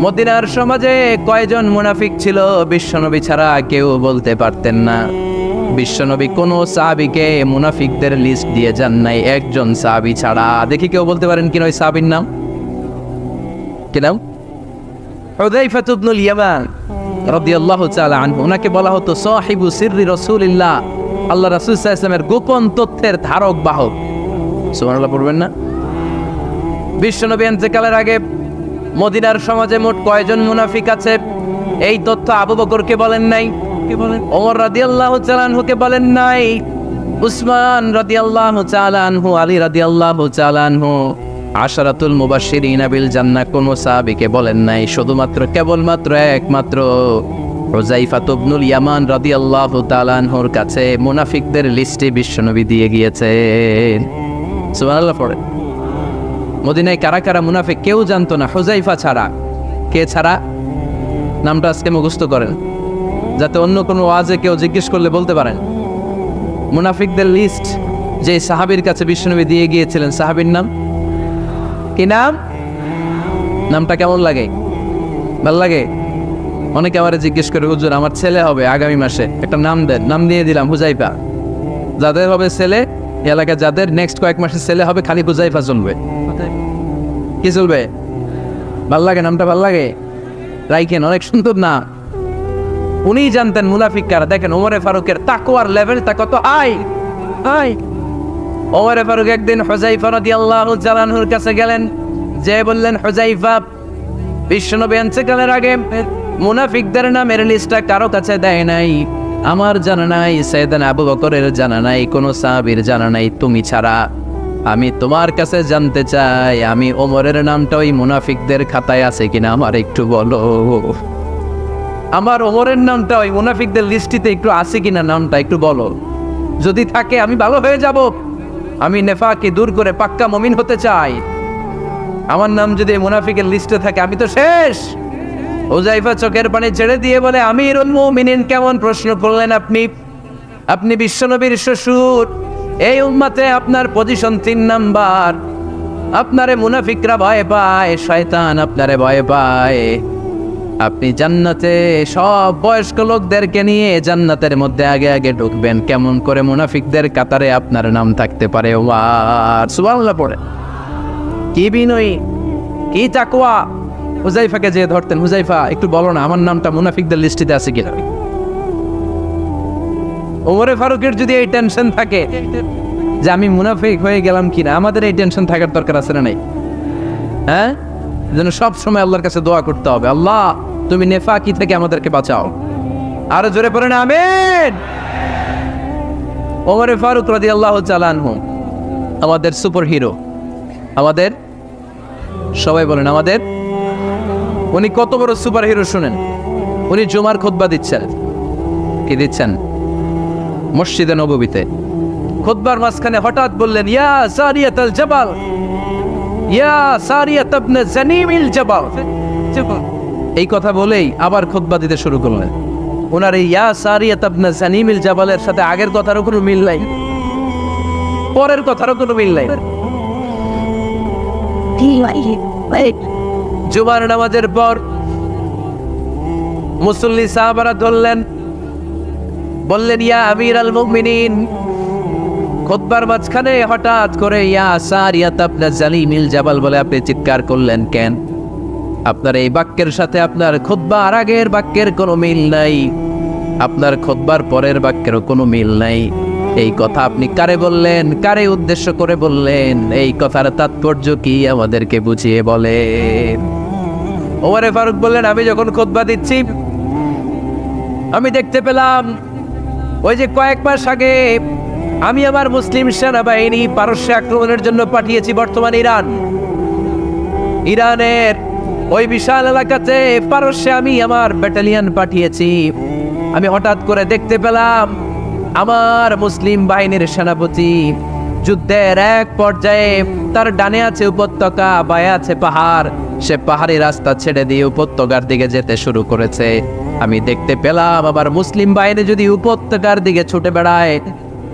মদিনার সমাজে কয়জন মুনাফিক ছিল বিশ্বনবী ছাড়া কেউ বলতে পারতেন না। বিশ্বনবী কোন সাহাবীকে মুনাফিকদের লিস্ট দিয়ে যান নাই, একজন সাহাবী ছাড়া। দেখি কেউ বলতে পারেন কিনা ওই সাহাবীর নাম? কি নাম? হুযায়ফা ইবনুল ইয়ামান রাদিয়াল্লাহু তাআলা আনহু। ওনাকে বলা হতো সাহিবু সিররি রাসূলিল্লাহ, আল্লাহ রাসূল সাল্লাল্লাহু আলাইহি ওয়াসাল্লামের গোপন তথ্যের ধারক বাহক। সুবহানাল্লাহ পড়বেন না? বিশ্বনবী ইন্তেকালের আগে মদিনার সমাজে মোট কয়জন মুনাফিক আছে এই তথ্য আবু বকরকে বলেন নাই, ওমর রাদিয়াল্লাহু তাআলা আনহুকে বলেন নাই, উসমান রাদিয়াল্লাহু তাআলা আনহু, আলী রাদিয়াল্লাহু তাআলা আনহু, আশরাতুল মুবাশশিরিনা বিল জান্নাহ কোন সাহাবীকে বলেন নাই। শুধুমাত্র কেবলমাত্র একমাত্র হুযায়ফা ইবনুল ইয়ামান রাদিয়াল্লাহু তাআলা আনহুর কাছে মুনাফিকদের লিস্টে বিশ্বনবী দিয়ে গিয়েছেন। সুবহানাল্লাহ পড়েন। মদিনায় কারা কারা মুনাফিক কেউ জানতো না হুযায়ফা ছাড়া। কে ছাড়া? নামটা আজকে মুখস্থ করেন, যাতে অন্য কোনো ওয়াজে কেউ জিজ্ঞেস করলে বলতে পারেন। মুনাফিকদের লিস্ট যে সাহাবীর কাছে বিশ্বনবী দিয়ে গিয়েছিলেন, সাহাবীর নাম কি? নাম? নামটা কেমন লাগে? ভালো লাগে? অনেকে আমারে জিজ্ঞেস করে, হুজুর আমার ছেলে হবে আগামী মাসে, একটা নাম দেন। নাম দিয়ে দিলাম হুযায়ফা। যাদের হবে ছেলে, এলাকায় যাদের নেক্সট কয়েক মাসে ছেলে হবে, খালি হুযায়ফা চলবে। কি চলবে? ভাল লাগে? নামটা ভাল লাগে? রাইখেন, অনেক সুন্দর না। উনি জানতেন মুনাফিক কারা। দেখেন ওমরে ফারুকের তাকওয়ার লেভেলটা কত হাই হাই। ওমরে ফারুক একদিন হুযায়ফা রাদিয়াল্লাহু তাআলা আনহুর কাছে গেলেন, যে বললেন, হুযায়ফা, বিশ্বনবী ইন্তেকালের আগে মুনাফিকদের নামের লিস্টটা কারো কাছে দেয় নাই, আমার জানা নাই, সাইয়েদনা আবু বকরের জানা নাই, কোন সাহাবীর জানা নাই তুমি ছাড়া। আমি তোমার কাছে জানতে চাই, আমি ওমরের নামটা ওই মুনাফিকদের খাতায় আছে কিনা আমার একটু বলো। আমার ওমরের নামটা ওই মুনাফিকদের লিস্টিতে একটু আছে কিনা, নামটা একটু বলো। যদি থাকে আমি ভালো হয়ে যাব। আমি নেফাকি দূর করে পাক্কা মুমিন হতে চাই। আমার নাম যদি মুনাফিকের লিস্টে থাকে আমি তো শেষ। হুযায়ফা চোখের পানি ছেড়ে দিয়ে বলে, আমিরুল মুমিনিন, কেমন প্রশ্ন করলেন আপনি? আপনি বিশ্বনবীর শ্বশুর, এই উম্মতে আপনার পজিশন 3 নাম্বার। আপনারে মুনাফিকরা ভয় পায়, শয়তান আপনারে ভয় পায়। আপনি জান্নাতে সব বয়স্ক লোকদেরকে নিয়ে জান্নাতের মধ্যে আগে আগে ঢুকবেন, কেমন করে মুনাফিকদের কাতারে আপনার নাম থাকতে পারে? ওমর সুবহানাল্লাহ পড়ে। কি বিনয়ী, কি তাকওয়া। হুযায়ফাকে যে ধরতেন, হুযায়ফা একটু বলো না আমার নামটা মুনাফিকদের লিস্টিতে আছে কিনা। ওমরে ফারুকের যদি এই টেনশন থাকে যে আমি মুনাফিক হয়ে গেলাম কিনা, আমাদের এই টেনশন থাকার দরকার আছে না নাই? হ্যাঁ, যেন সব সময় আল্লাহর কাছে দোয়া করতে হবে, আল্লাহ তুমি নেফাকি থেকে আমাদেরকে বাঁচাও। আরো জোরে পড়েন আমিন। ওমরে ফারুক রাদিয়াল্লাহু তাআলা আনহু আমাদের সুপার হিরো, আমাদের সবাই বলেন আমাদের। উনি কত বড় সুপার হিরো শুনেন। উনি জুমার খুতবা দিচ্ছেন। কি দিচ্ছেন? মসজিদে নববীতে। খুতবার মাঝখানে হঠাৎ বললেন, ইয়া সারিয়াতুল জাবাল, ইয়া সারিয়াত ইবনে জানিমিল জাবাল। এই কথা বলেই আবার খুতবা দিতে শুরু করলেন। ওনার এই ইয়া সারিয়াত ইবনে জানিমিল জাবালের সাথে আগের কথারও কোনো মিল নাই, পরের কথারও কোনো মিল নাই। জুমার নামাজের পর মুসল্লি সাহাবারা ধরলেন, বললেন, ইয়া আমিরাল মুমিনিন। খুতবার মাঝখানে হঠাৎ করে ইয়া সারিয়াত ইবনে জানিমিল জাবাল বলে আপনি চিৎকার করলেন কেন? আপনার এই বাক্যের সাথে আপনার খুতবার আগের বাক্যের কোনো মিল নাই, আপনার খুতবার পরের বাক্যেরও কোনো মিল নাই। এই কথা আপনি কারে বললেন? কারে উদ্দেশ্য করে বললেন? এই কথার তাৎপর্য কি আমাদেরকে বুঝিয়ে বলেন। ওমরে ফারুক বললেন, আমি যখন খুতবা দিচ্ছি আমি দেখতে পেলাম ওই যে কয়েক মাস আগে আমি আমার মুসলিম সেনাবাহিনী পারস্যে আক্রমণের জন্য পাঠিয়েছি, বর্তমান ইরানের ওই বিশাল এলাকাতে পারস্যে আমি আমার ব্যাটালিয়ন পাঠিয়েছি। আমি হঠাৎ করে দেখতে পেলাম আমার মুসলিম বাহিনীর সেনাপতি যুদ্ধের এক পর্যায়ে তার ডানে আছে উপত্যকা, বায়ে আছে পাহাড়। সে পাহাড়ি রাস্তা ছেড়ে দিয়ে উপত্যকার দিকে যেতে শুরু করেছে। আমি দেখতে পেলাম আবার মুসলিম বাহিনী যদি উপত্যকার দিকে ছুটে বেড়ায়,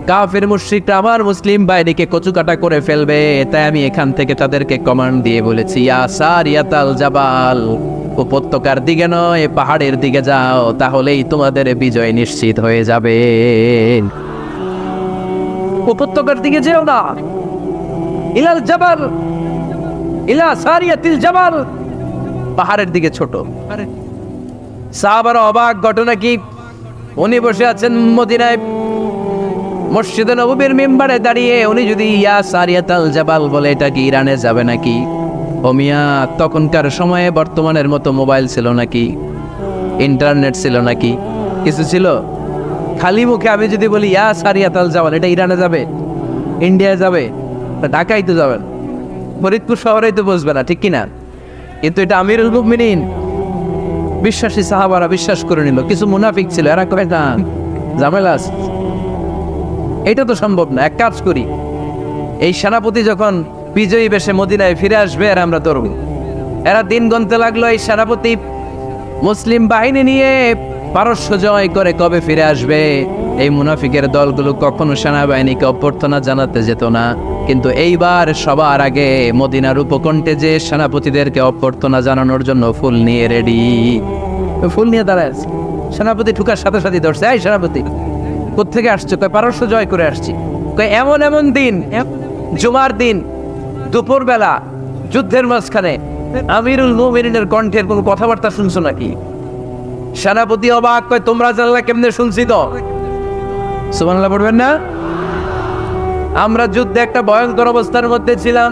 কাফির মুশরিকরা আমার মুসলিম বাহিনীকে কচুকাটা করে ফেলবে। তাই আমি এখান থেকে তাদেরকে কমান্ড দিয়ে বলেছি, ইয়া সারিয়াতাল জাবাল, উপত্যকার দিকে নয় পাহাড়ের দিকে যাও, তাহলেই তোমাদের বিজয় নিশ্চিত হয়ে যাবে। উপত্যকার দিকে যেও না, ইলাল জাবাল, ইলা সারিয়াতিল জাবাল, পাহাড়ের দিকে ছোট। সাহাবারা অবাক, ঘটনা কি? উনি বসে আছেন মদিনায় মসজিদে নববীর মিম্বারে দাঁড়িয়ে, উনি যদি ইয়া সারিয়াতাল জাবাল বলে, এটা কি ইরানে যাবে নাকি? ও মিয়া, তখনকার সময়ে বর্তমানের মতো মোবাইল ছিল নাকি? ইন্টারনেট ছিল নাকি? কিছু ছিল? খালি মুখে আমি যদি বলি ইয়া সারিয়াতাল জাবাল, এটা ইরানে যাবে, ইন্ডিয়ায় যাবে, ঢাকায় তো যাবেন, ফরিদপুর শহরেই তো বসবে না, ঠিক কিনা? কিন্তু এটা আমিরুল মুমিনিন, বিশ্বাসী সাহাবারা বিশ্বাস করে নিল। কিছু মুনাফিক ছিল, এরা কয় না ঝামেলা আছে, এটা তো সম্ভব না। এক কাজ করি, এই সেনাপতি যখন বিজয়ী বেশে মদিনায় ফিরে আসবে আর আমরা ধরব। এরা দিন গুনতে লাগলো, এই সেনাপতি মুসলিম বাহিনী নিয়ে পারস্য জয় করে কবে ফিরে আসবে। এই মুনাফিকের দলগুলো কখনো সেনাবাহিনীকে অভ্যর্থনা জানাতে যেত না, কিন্তু এইবার সবার আগে মদিনার উপকণ্ঠে যে সেনাপতিদেরকে অভ্যর্থনা জানানোর জন্য ফুল নিয়ে রেডি, ফুল নিয়ে দাঁড়ায় আছে। সেনাপতি ঠুকার সাথে সাথে ধরছে, এই সেনাপতি কোত্থেকে আসছো? কয় পারস্য জয় করে আসছি। কয় এমন এমন দিন, জুমার দিন দুপুর বেলা যুদ্ধের মাঝখানে আমিরুল মুমিনিনের কণ্ঠের কোনো কথাবার্তা শুনছো নাকি? সেনাপতি অবাক, কয় তোমরা জানলা কেমনে? শুনছি তো। সুবহানাল্লাহ পড়বেন না? আমরা যুদ্ধে একটা ভয়ঙ্কর অবস্থার মধ্যে ছিলাম,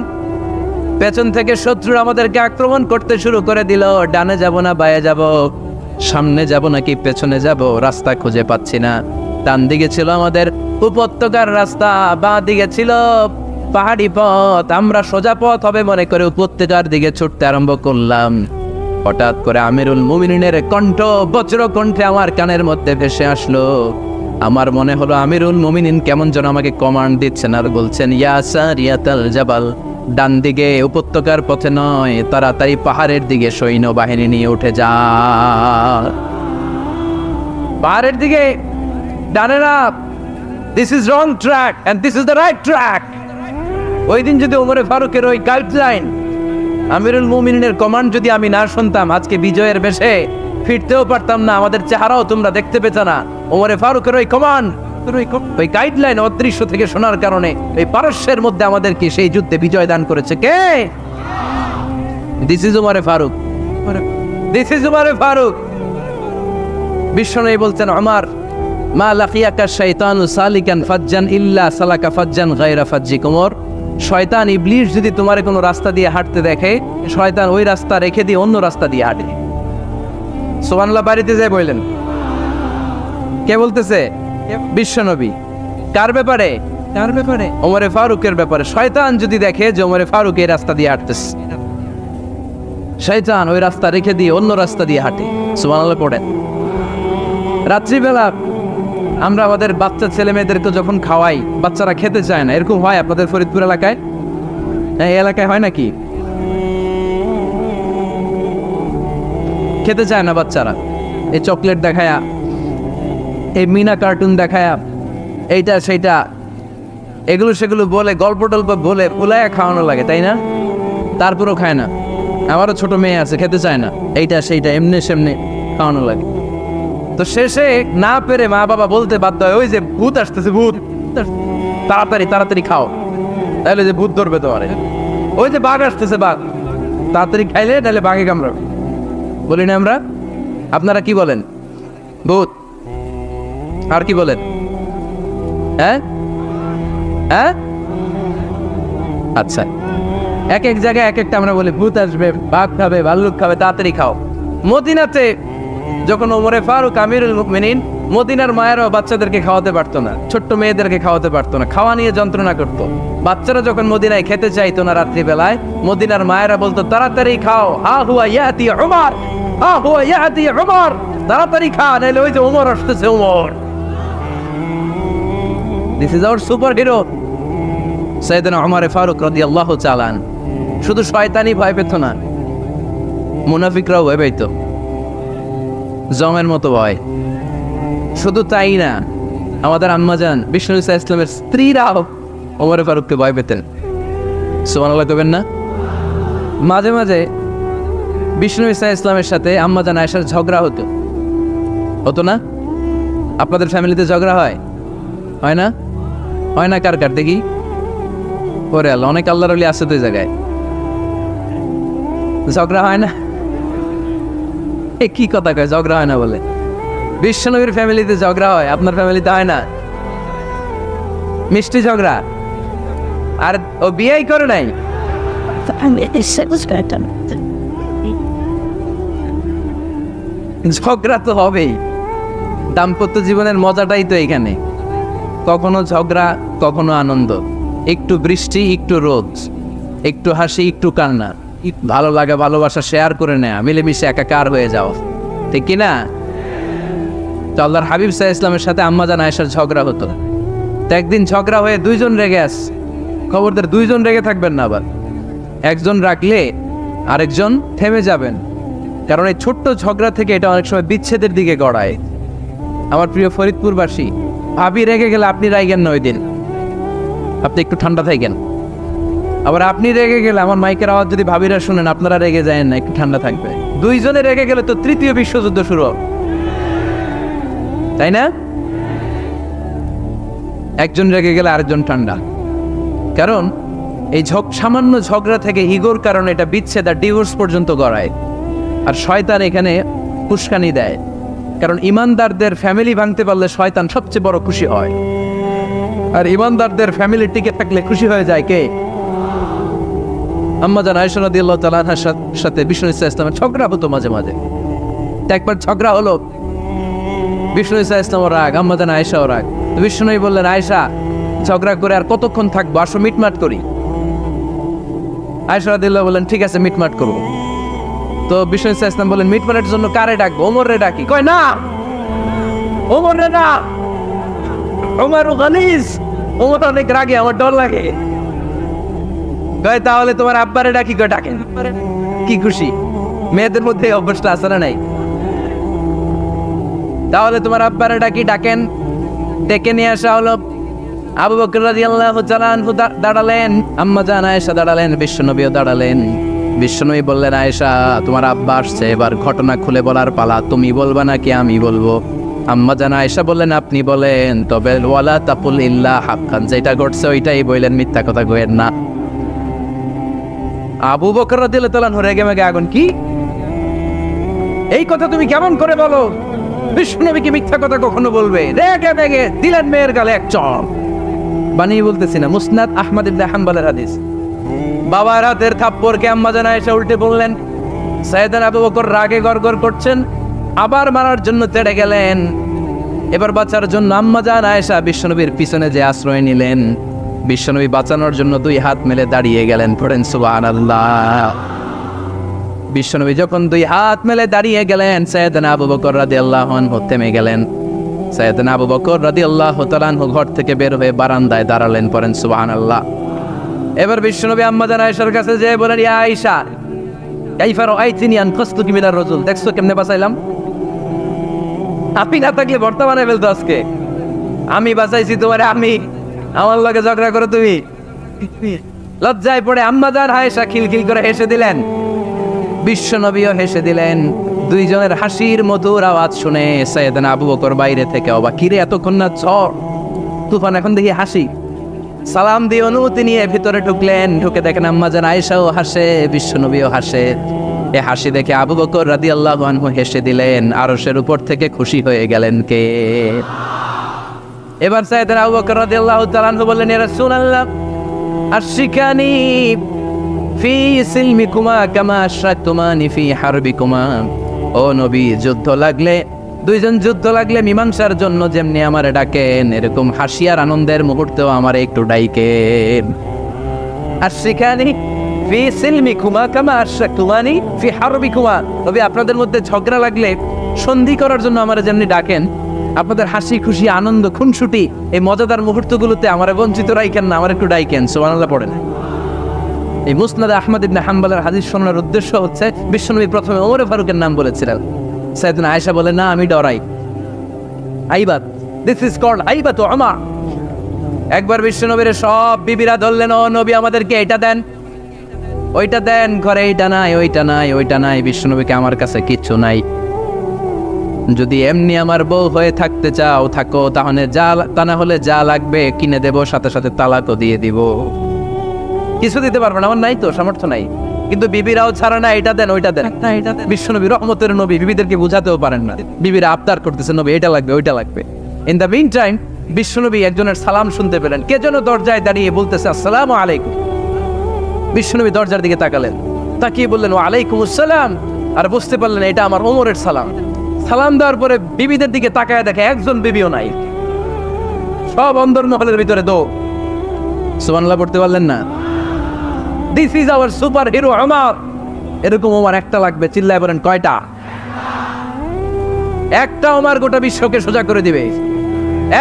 পেছন থেকে শত্রু আমাদেরকে আক্রমণ করতে শুরু করে দিল। ডানে যাব না বায়ে যাব, সামনে যাব নাকি পেছনে যাব, রাস্তা খুঁজে পাচ্ছি না। ডান দিকে ছিল আমাদের উপত্যকার রাস্তা, বাঁ দিকে ছিল পাহাড়ি পথ। আমরা সোজা পথ হবে মনে করে উপত্যকার দিকে ছুটতে আরম্ভ করলাম। হঠাৎ করে আমিরুল মুমিনিনের কণ্ঠ বজ্র কণ্ঠে আমার কানের মধ্যে ভেসে আসলো। আমার মনে হলো আমিরুল মুমিনিন কেমন যেন আমাকে কমান্ড দিচ্ছেন আর বলছেন, ইয়া সারিয়াতাল জাবাল, ডান দিকে উপত্যকার পথে নয়, তাড়াতাড়ি পাহাড়ের দিকে সৈন্যবাহিনী নিয়ে উঠে যা। পাহাড়ের দিকে, ডানে না, this is wrong track and this is the right track. ওই দিন যদি ওমরে ফারুকের ওই গাইডলাইন, আমিরুল মুমিনিনের কমান্ড যদি আমি না শুনতাম, আজকে বিজয়ের বেশে ফিরতেও পারতাম না, আমাদের চেহারাও তোমরা দেখতে পেতে না। ওমরে ফারুকের ওই কমান্ড, ওই গাইডলাইন অদৃশ্য থেকে শোনার কারণে এই পারস্যের মধ্যে আমাদেরকে সেই যুদ্ধে বিজয় দান করেছে কে? দিস ইজ ওমরে ফারুক, দিস ইজ ওমরে ফারুক। বিশ্বনবী বলছেন, ওমর, মা লাকিয়াকা শাইতানু সালিকান ফাজ্জান ইল্লা সালাকা ফাজ্জান গায়রা ফাজ্জিক। ওমর, শয়তান ইবলিস যদি তোমার কোনো রাস্তা দিয়ে হাঁটতে দেখে, শয়তান ওই রাস্তা রেখে দিয়ে অন্য রাস্তা দিয়ে হাঁটে। সুবহানাল্লাহ বাড়িতে যায় বললেন, কে বলতেছে? বিশ্বনবী। কার ব্যাপারে? কার ব্যাপারে? ওমরে ফারুকের ব্যাপারে। শয়তান যদি দেখে যে ওমরে ফারুক এই রাস্তা দিয়ে হাঁটতেছে, শয়তান ওই রাস্তা রেখে দিয়ে অন্য রাস্তা দিয়ে হাঁটে। সুবহানাল্লাহ পড়েন। রাত্রিবেলা আমরা আমাদের বাচ্চা ছেলে মেয়েদেরকে যখন খাওয়াই, বাচ্চারা খেতে চায় না, এরকম হয় আপনাদের ফরিদপুর এলাকায়? এই এলাকায় হয় নাকি? খেতে চায় না বাচ্চারা, এই চকলেট দেখায়া, এই মিনা কার্টুন দেখায়া, এইটা সেইটা এগুলো সেগুলো বলে, গল্প টল্প বলে পুলায়া খাওয়ানো লাগে, তাই না? তারপরও খায় না। আমারও ছোট মেয়ে আছে, খেতে চায় না, এইটা সেইটা এমনি সেমনি খাওয়ানো লাগে। তো শেষে না পেরে মা বাবা বলতে বাধ্য হয়, ওই যে ভূত আসতেছে, ভূত, তাড়াতাড়ি তাড়াতাড়ি খাও, তাহলে যে ভূত ধরবে তোমারে। ওই যে বাঘ আসতেছে, বাঘ, তাড়াতাড়ি খাইলে তাহলে বাঘে কামড়াবে। বলি না আমরা? আপনারা কি বলেন? ভূত। আর কি বলেন? হ্যাঁ হ্যাঁ, আচ্ছা, এক এক জায়গায় এক একটা আমরা বলি, ভূত আসবে, বাঘ খাবে, ভাল্লুক খাবে, তাড়াতাড়ি খাও। মদিনাতে যখন ওমরে ফারুক আমিরুল মুমিনিন, মদিনার মায়েরাও বাচ্চাদেরকে খাওয়াতে পারতো না, ছোট্ট মেয়েদেরকে খাওয়াতে পারতো না, খাওয়া নিয়ে যন্ত্রণা করতো। বাচ্চারা যখন মদিনায় খেতে চাইতো না রাত্রিবেলায়, মদিনার মায়েরা বলতো, তাড়াতাড়ি খাও, হা হুয়া ইয়াতি উমর, হা হুয়া ইয়াতি উমর, তাড়াতাড়ি খা, নাইলে ওই যে ওমর আসতেছে, Omar. This is our super hero. সাইয়েদনা ওমর ফারুক রাদিয়াল্লাহু তাআলা শুধু শয়তানি ভয় পেত না, মুনাফিকরাও ভয় পেত, জমের মতো ভয়। শুধু তাই না, আমাদের আম্মাজান বিষ্ণু ইসা ইসলামের স্ত্রীরাও ওমর ফারুককে ভয় পেতেন। সুবহানাল্লাহ কবেন না? মাঝে মাঝে বিষ্ণু ইসা ইসলামের সাথে আম্মাজান আয়েশার ঝগড়া হতো না? আপনাদের ফ্যামিলিতে ঝগড়া হয় না? হয় না? কার কার দেখি? ওরে আল্লাহ, অনেক আল্লাহর ওলি আছে তো এই জায়গায়। ঝগড়া হয় না? এ কি কথা কয়, ঝগড়া হয় না বলে? বিশ্বনবীর ফ্যামিলিতে ঝগড়া হয়, আপনার ফ্যামিলিতে হয় না? মিষ্টি ঝগড়া। আর ও বিয়েই করে নাই। ঝগড়া তো হবেই, দাম্পত্য জীবনের মজাটাই তো এখানে। কখনো ঝগড়া, কখনো আনন্দ, একটু বৃষ্টি, একটু রোদ, একটু হাসি, একটু কান্না, ভালো লাগা ভালোবাসা শেয়ার করে নেয়া, মিলেমিশে একাকার হয়ে যাও, ঠিক কিনা? তো আল্লাহর হাবিব সাল্লাল্লাহু আলাইহি ওয়াসাল্লামের সাথে আম্মাজান আয়েশার ঝগড়া হতো। তো একদিন ঝগড়া হয়ে দুইজন রেগে আছে। খবরদার দুইজন রেগে থাকবেন না, আবার একজন রাখলে আরেকজন থেমে যাবেন, কারণ এই ছোট্ট ঝগড়া থেকে এটা অনেক সময় বিচ্ছেদের দিকে গড়ায়। আমার প্রিয় ফরিদপুরবাসী, ভাবি রেগে গেলে আপনি রাইগেন না, ওই দিন আপনি একটু ঠান্ডা থাকেন। আবার আপনি রেগে গেলে, আমার মাইকের আওয়াজ যদি ভাবিরা শুনেন, আপনারা রেগে যায় না, একটু ঠান্ডা থাকবে। দুইজনে রেগে গেলে তো তৃতীয় বিশ্বযুদ্ধ শুরু, তাই না? একজন রেগে গেলে আরেকজন ঠান্ডা, কারণ এই সামান্য ঝগড়া থেকে ইগোর কারণে এটা বিচ্ছেদ আর ডিভোর্স পর্যন্ত গড়ায়। আর শয়তান এখানে উস্কানি দেয়, কারণ ইমানদারদের ফ্যামিলি ভাঙতে পারলে শয়তান সবচেয়ে বড় খুশি হয়। আর ইমানদারদের ফ্যামিলি টিকে থাকলে খুশি হয়ে যায় কে? আম্মাজান আয়েশা রাদিয়াল্লাহু তাআলা আনহার সাথে বিষ্ণু ইসা ইসলামের ঝগড়া হতো মাঝে মাঝে। একবার ঝগড়া হলো, বিষ্ণু ইসা ইসলামও রাগ, আম্মাজান আয়েশাও রাগ। তো বিষ্ণুই বললেন, আয়েশা, ঝগড়া করে আর কতক্ষণ থাকবো, আসো মিটমাট করি। আয়েশা রাদিয়াল্লাহু বললেন, ঠিক আছে মিটমাট করবো। তো বিষ্ণু ইসা ইসলাম বললেন, মিটমাটের জন্য কারে ডাকবো? ওমর রে ডাকি। কয় না, ওমর রে না, ওমর গালিজ, ওমর অনেক রাগে, আমার ডর লাগে। কয় তাহলে তোমার আব্বারে ডাকি। কয় ডাকেন। কি খুশি, মেয়েদের মধ্যে অভ্যাসটা আছে না নাই? তাহলে তোমার আব্বারে ডাকি, ডাকেন। ডেকে নিয়ে আসা হলো। আবু বকর রাদিয়াল্লাহু তাআলা আনহু দাঁড়ালেন, আম্মাজান আয়েশা দাঁড়ালেন, বিশ্বনবীও দাঁড়ালেন। বিশ্বনবী বললেন, আয়েশা, তোমার আব্বা আসছে, এবার ঘটনা খুলে বলার পালা। তুমি বলবা নাকি আমি বলবো? আম্মাজান আয়েশা বললেন, আপনি বলেন, তবে ওয়ালা তাকুল ইল্লা হাক্কান, যেটা ঘটছে ওইটাই বললেন, মিথ্যা কথা কইেন না। আবু বকর রাদিয়াল্লাহু তাআলা রেগে মেগে আগুন, কি এই কথা তুমি কেমন করে বলো? বিশ্বনবী কি মিথ্যা কথা কখনো বলবে? রেগে মেগে দিলেন মেয়ের গালে এক চড়। বানিয়ে বলতেছি না, মুসনাদ আহমদ ইবনে হাম্বলের হাদিস। বাবার হাতের থাপ্পড়কে আম্মাজান আয়েশা উল্টে বললেন। সাইয়েদনা আবু বকর রাগে গড়গড় করছেন, আবার মারার জন্য তেড়ে গেলেন। এবার বাঁচার জন্য আম্মাজান আয়েশা বিশ্বনবীর পিছনে যে আশ্রয় নিলেন, বিশ্বনবী বাঁচানোর জন্য দুই হাত মেলে দাঁড়িয়ে গেলেন। পড়েন সুবহানাল্লাহ। বিশ্বনবী যখন দুই হাত মেলে দাঁড়িয়ে গেলেন, সাইয়েদনা আবু বকর রাদিয়াল্লাহু আনহু থেমে গেলেন। সাইয়েদনা আবু বকর রাদিয়াল্লাহু তাআলা আনহু ঘর থেকে বের হয়ে বারান্দায় দাঁড়ালেন। পড়েন সুবহানাল্লাহ। এবার বিশ্বনবী আম্মাজান আয়েশার কাছে যেয়ে বলেন, ইয়া আয়েশা, কাইফা রাআইতিনি আনকাসতুকি মিনার রাজুল, দেখছো কেমনে বাঁচাইলাম? আপনি না থাকলে বর্তমানে ফেলতো আজকে। আমি বাঁচাইছি তোমারে, আমি, আমার লগে ঝগড়া করো তুমি। লজ্জায় পড়ে আম্মাজান আয়েশা খিলখিল করে হেসে দিলেন, বিশ্বনবীও হেসে দিলেন। দুইজনের হাসির মধুর আওয়াজ শুনে সাইয়েদনা আবু বকর বাইরে থেকে অবাক, কিরে এতক্ষণ না ঝড় তুফান, এখন দেখি হাসি। সালাম দিয়ে অনুমতি নিয়ে ভিতরে ঢুকলেন। ঢুকে দেখেন আম্মাজান আয়েশাও হাসে, বিশ্বনবীও হাসে। এ হাসি দেখে আবু বকর রাদিয়াল্লাহু আনহু হেসে দিলেন। আরশের উপর থেকে খুশি হয়ে গেলেন কে? এবার সাইয়েদনা আবু বকর রাদিয়াল্লাহু তাআলা আনহু বললেন, ইয়া রাসূলুল্লাহ, আশরিকানি ফি সিলমিকুমা কামা আশরাকতুমানি ফি হারবিকুমা। ও নবী, যুদ্ধ লাগলে, দুইজন যুদ্ধ লাগলে মীমাংসার জন্য যেমনি আমারে ডাকেন, এরকম হাসি আর আনন্দের মুহূর্তেও আমারে একটু ডাইকেন। আশরিকানি ফি সিলমিকুমা কামা আশরাকতুমানি ফি হারবিকুমা। নবী, আপনাদের মধ্যে ঝগড়া লাগলে সন্ধি করার জন্য আমারে যেমনি ডাকেন, আপনাদের হাসি খুশি আনন্দ খুনসুটি এই মজাদার মুহূর্তগুলোতে আমার বঞ্চিত রাইকেন না, আমার একটু ডাইকেন। সুবহানাল্লাহ পড়েন। এই মুসনাদ আহমদ ইবনে হাম্বলের হাদিস শোনার উদ্দেশ্য হচ্ছে বিশ্বনবী প্রথমে ওমর ফারুকের নাম বলেছিলেন। সাইয়েদনা আয়েশা বলে না, আমি ডরাই। আইবাত, দিস ইজ কল্ড আইবাত ওমর। একবার বিশ্বনবীর সব বিবিরা ধরলেন, ও নবী আমাদেরকে এটা দেন ওইটা দেন, ঘরে এইটা নাই ওইটা নাই ওইটা নাই। বিশ্বনবীকে আমার কাছে কিচ্ছু নাই, যদি এমনি আমার বউ হয়ে থাকতে চাও থাকো, তাহলে তা না হলে যা লাগবে কিনে দেব, সাথে সাথে তালাকও দিয়ে দিব। কিছু দিতে পারবো না, আমার নাই তো সামর্থ্য নাই, কিন্তু বিবিরাও ছাড়া না, এটা দেন ওইটা দেন। বিশ্বনবী রহমতের নবী, বিবিদেরকে বুঝাতেও পারেন না, বিবিরা আবদার করতেছে নবী এটা লাগবে ওইটা লাগবে। ইন দ্য মিন টাইম বিশ্বনবী একজনের সালাম শুনতে পেলেন, কে যেন দরজায় দাঁড়িয়ে বলতেছে আসসালামু আলাইকুম। বিশ্বনবী দরজার দিকে তাকালেন, তাকিয়ে বললেন ওয়ালাইকুম আসসালাম, আর বুঝতে পারলেন এটা আমার ওমরের সালাম। সালাম দেওয়ার পরে বিবিদের দিকে তাকায় দেখে একজন বিবিও নাই, সব অন্দর মহলের ভিতরে দো। সুবহানাল্লাহ পড়তে পারলেন না? This is our super hero Omar. এরকম ওমর একটা লাগবে, চিল্লায় বলেন কয়টা? একটা ওমর গোটা বিশ্বকে সোজা করে দিবে।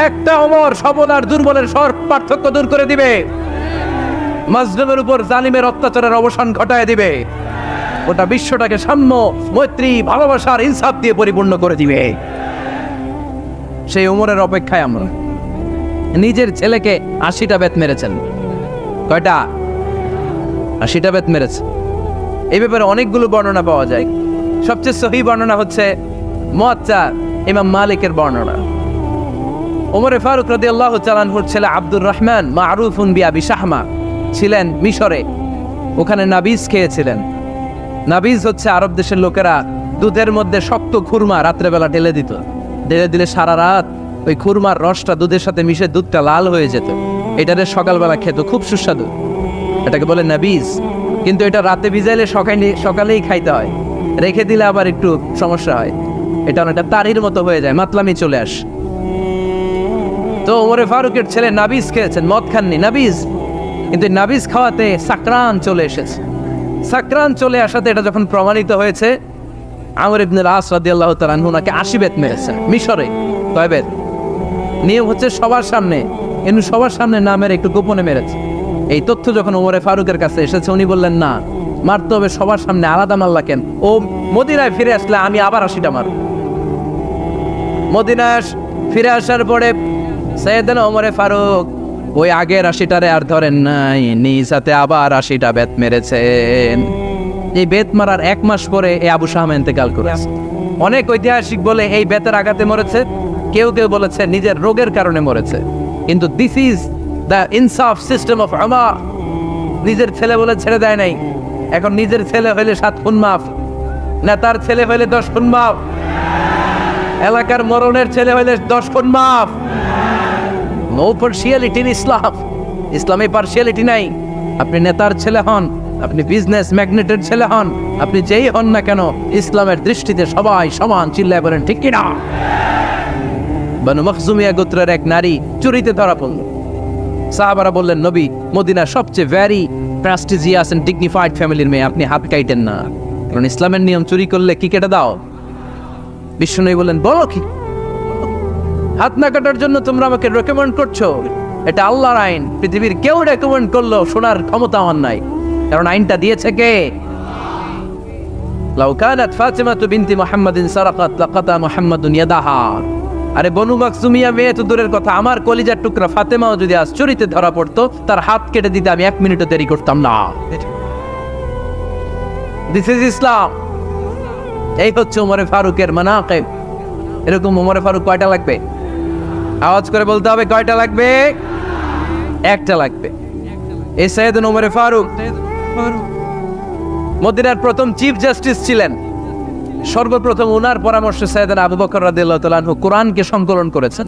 একটা ওমর সবল আর দুর্বলের সব পার্থক্য দূর করে দিবে, মাজলুমের উপর জালিমের অত্যাচারের অবসান ঘটায় দিবে, গোটা বিশ্বটাকে সাম্য মৈত্রী ভালোবাসার ইনসাফ দিয়ে পরিপূর্ণ করে দিবে। সেই ওমরের অপেক্ষায় আমরা। নিজের ছেলেকে 80টা বেত মেরেছেন। কয়টা? 80টা বেত মেরেছে। এই ব্যাপারে অনেকগুলো বর্ণনা পাওয়া যায়। সবচেয়ে সহিহ বর্ণনা হচ্ছে মুয়াত্তা ইমাম মালিকের বর্ণনা। ওমর ফারুক রাদিয়াল্লাহু তাআলা আনহুর ছেলে আব্দুর রহমান মারুফুন বিআবি শাহমা ছিলেন মিশরে, ওখানে নাবিজ খেয়েছিলেন। নাবিজ হচ্ছে আরব দেশের লোকেরা দুধের মধ্যে শক্ত খুরমা রাত্রেবেলা ঢেলে দিত, ঢেলে দিলে সারা রাত ওই খুরমার রসটা দুধের সাথে মিশে দুধটা লাল হয়ে যেত। এটারে সকালবেলা খেত, খুব সুস্বাদু, এটাকে বলে নাবিজ। কিন্তু এটা রাতে ভিজাইলে সকালেই খাইতে হয়, রেখে দিলে আবার একটু সমস্যা হয়, এটা অনেকটা তারির মতো হয়ে যায়, মাতলামি চলে আস। তো ওমরে ফারুকের ছেলে নাবিজ খেয়েছেন, মদ খাননি, নাবিজ। কিন্তু নাবিজ খাওয়াতে সাকরান চলে এসেছে। সাকরান চলে আসাতে এটা যখন প্রমাণিত হয়েছে, আমর ইবনে আস রাদিয়াল্লাহু তাআলা আনহু ওনাকে 80 বেত মেরেছেন মিশরে। কয় বেত? নিয়ম হচ্ছে সবার সামনে, কিন্তু সবার সামনে না মেরে একটু গোপনে মেরেছে। এই তথ্য যখন ওমরে ফারুকের কাছে এসেছে, উনি বললেন না, মারতে হবে সবার সামনে, আলাদা মারলা কেন? ও মদিনায় ফিরে আসলে আমি আবার 80টা মারব। মদিনায় ফিরে আসার পরে সাইয়েদনা ওমরে ফারুক ওই আগের 80টারে আর ধরেন নাই, নিজ হাতে আবার 80টা বেত মেরেছেন। এই বেত মারার 1 মাস পরে এই আবু শাহমা ইন্তেকাল করেছে। অনেক ঐতিহাসিক বলে এই বেতের আঘাতে মরেছে, কেউ কেউ বলেছে নিজের রোগের কারণে মরেছে। কিন্তু দিস ইজ দ্য ইনসাফ সিস্টেম অফ ওমর। নিজের ছেলে বলে ছেড়ে দেয় নাই। এখন নিজের ছেলে হইলে 7 খুন মাফ, নেতার ছেলে হইলে 10 খুন মাফ, এলাকার মরণের ছেলে হইলে 10 খুন মাফ। নো পার্সিয়ালিটি ইন ইসলাম। ইসলামে পার্সিয়ালিটি নাই। আপনি নেতার ছেলে হন, আপনি বিজনেস ম্যাগনেটের ছেলে হন, আপনি যেই হন না কেন, ইসলামের দৃষ্টিতে সবাই সমান। চিল্লায় বলেন ঠিক কিনা? বানু মখজুমিয়া গোত্রের এক নারী চুরিতে ধরা পড়ল। সাহাবারা বললেন নবী, মদিনার সবচেয়ে ভেরি প্রেস্টিজিয়াস এন্ড ডিগনিফাইড ফ্যামিলির মেয়ে, আপনি হাত কাটেন না, কারণ ইসলামের নিয়ম চুরি করলে কি কেটে দাও? বিশ্বনবী বললেন বলো কি? হাত না কাটার জন্য তোমরা আমাকে রেকমেন্ড করছো? এটা আল্লাহর আইন, পৃথিবীর কেউ রেকমেন্ড করলো শোনার ক্ষমতা আমার নাই, কারণ আইনটা দিয়েছে কে? লাউ কানাত ফাতিমাতু বিনতি মুহাম্মাদিন সারাকাত লাকাতা মুহাম্মাদুন ইয়াদাহা। আরে বনু মাকসুমিয়া মেয়ে তো দূরের কথা, আমার কলিজার টুকরা ফাতেমাও যদি আজ চুরিতে ধরা পড়তো, তার হাত কেটে দিতে আমি 1 মিনিটও দেরি করতাম না। দিস ইজ ইসলাম। এই হচ্ছে ওমরে ফারুকের মানাকিব। এরকম ওমরে ফারুক কয়টা লাগবে? আওয়াজ করে বলতে হবে, কয়টা লাগবে? একটা লাগবে। এই সাইয়েদনা ওমরে ফারুক মদিনার প্রথম চিফ জাস্টিস ছিলেন। সর্বপ্রথম ওনার পরামর্শে সাইয়েদনা আবু বকর রাদিয়াল্লাহু তাআলা আনহু কোরআনকে সংকলন করেছেন।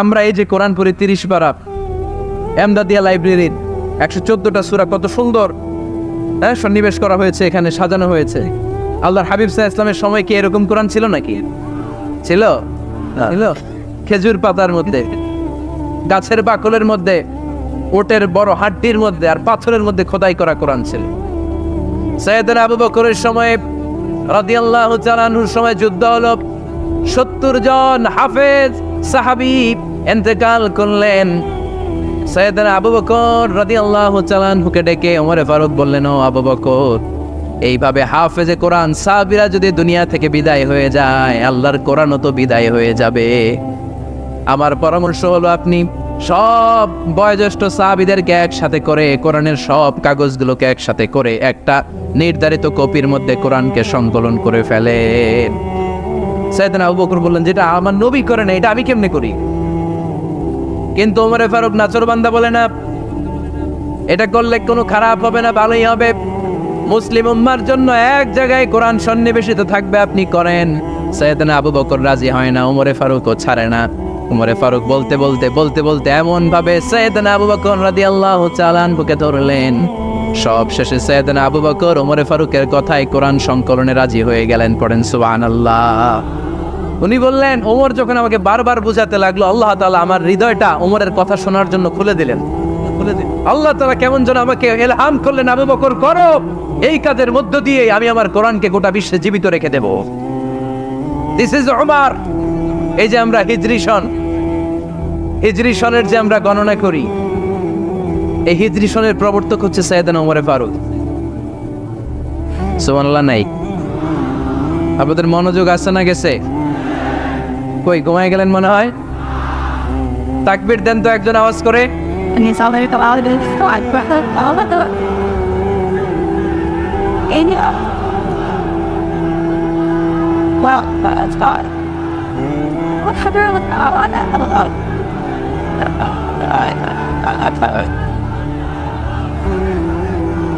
আমরা এই যে কোরআন পড়ি 30 পারা, এমদাদিয়া লাইব্রেরির 114টা সূরা, কত সুন্দর সন্নিবেশ করা হয়েছে, এখানে সাজানো হয়েছে। আল্লাহর হাবিব সাল্লাল্লাহু আলাইহি ওয়াসাল্লামের সময় কি এরকম কোরআন ছিল নাকি? ছিল? খেজুর পাতার মধ্যে, গাছের বাকলের মধ্যে, ওটের বড় হাড্ডির মধ্যে আর পাথরের মধ্যে খোদাই করা কোরআন ছিল। সাইয়েদনা আবু বকরের সময়ে রাদিয়াল্লাহু তাআলা আনহুর সময় যুদ্ধ হলো, 70 জন হাফেজ সাহাবী ইন্তেকাল করলেন। সাইয়েদনা আবু বকর রাদিয়াল্লাহু তাআলা আনহুকে ডেকে ওমর ফারুক বললেন, ও আবু বকর, এইভাবে হাফেজে কোরআন সাহাবীরা যদি দুনিয়া থেকে বিদায় হয়ে যায়, আল্লাহর কোরআনও তো বিদায় হয়ে যাবে। আমার পরামর্শ হলো আপনি সব বয়োজ্যেষ্ঠ সাহাবীদেরকে একসাথে করে কোরআনের সব কাগজগুলোকে একসাথে করে একটা নির্ধারিত কপির মধ্যে কোরআনকে সংকলন করে ফেলেন। সাইয়েদনা আবু বকর বললেন, যেটা আমার নবী করে না, এটা আমি কেমনে করি? কিন্তু ওমর ফারুক নাচরবান্দা বলে না, এটা করলে কোনো খারাপ হবে না, ভালোই হবে। মুসলিম উম্মার জন্য এক জায়গায় কোরআন সন্নিবেশিত থাকবে, আপনি করেন। সাইয়েদনা আবু বকর রাজি হয় না, ওমর ফারুকও ছাড়ে না। ওমর ফারুক বলতে বলতে এমন ভাবে সাইয়েদনা আবু বকর রাদিয়াল্লাহু তাআলা আনহুকে ধরলেন। সব শেষে সাইয়েদনা আবু বকর ওমর ফারুকের কথায় কোরআন সংকলনে রাজি হয়ে গেলেন। পড়েন সুবহানাল্লাহ। উনি বললেন, ওমর যখন আমাকে বারবার বুঝাতে লাগলো, আল্লাহ তাআলা আমার হৃদয়টা ওমরের কথা শোনার জন্য খুলে দিলেন। আল্লাহ তাআলা কেমন যেন আমাকে ইলহাম করলেন, আবু বকর করো, এই কাজের মধ্য দিয়ে আমি আমার কোরআনকে গোটা বিশ্বে জীবিত রেখে দেব। This is Umar. এই যে আমরা হিজরি সনের যে আমরা গণনা করি, এই হিজরি সনের প্রবর্তক হচ্ছে সাইয়েদনা ওমর ফারুক। সুবহানাল্লাহ। নাই আপনাদের মনোযোগ আসছে না গেছে? কই ঘুমায় গেলেন মনে হয়? তাকবীর দেন তো একজন আওয়াজ করে।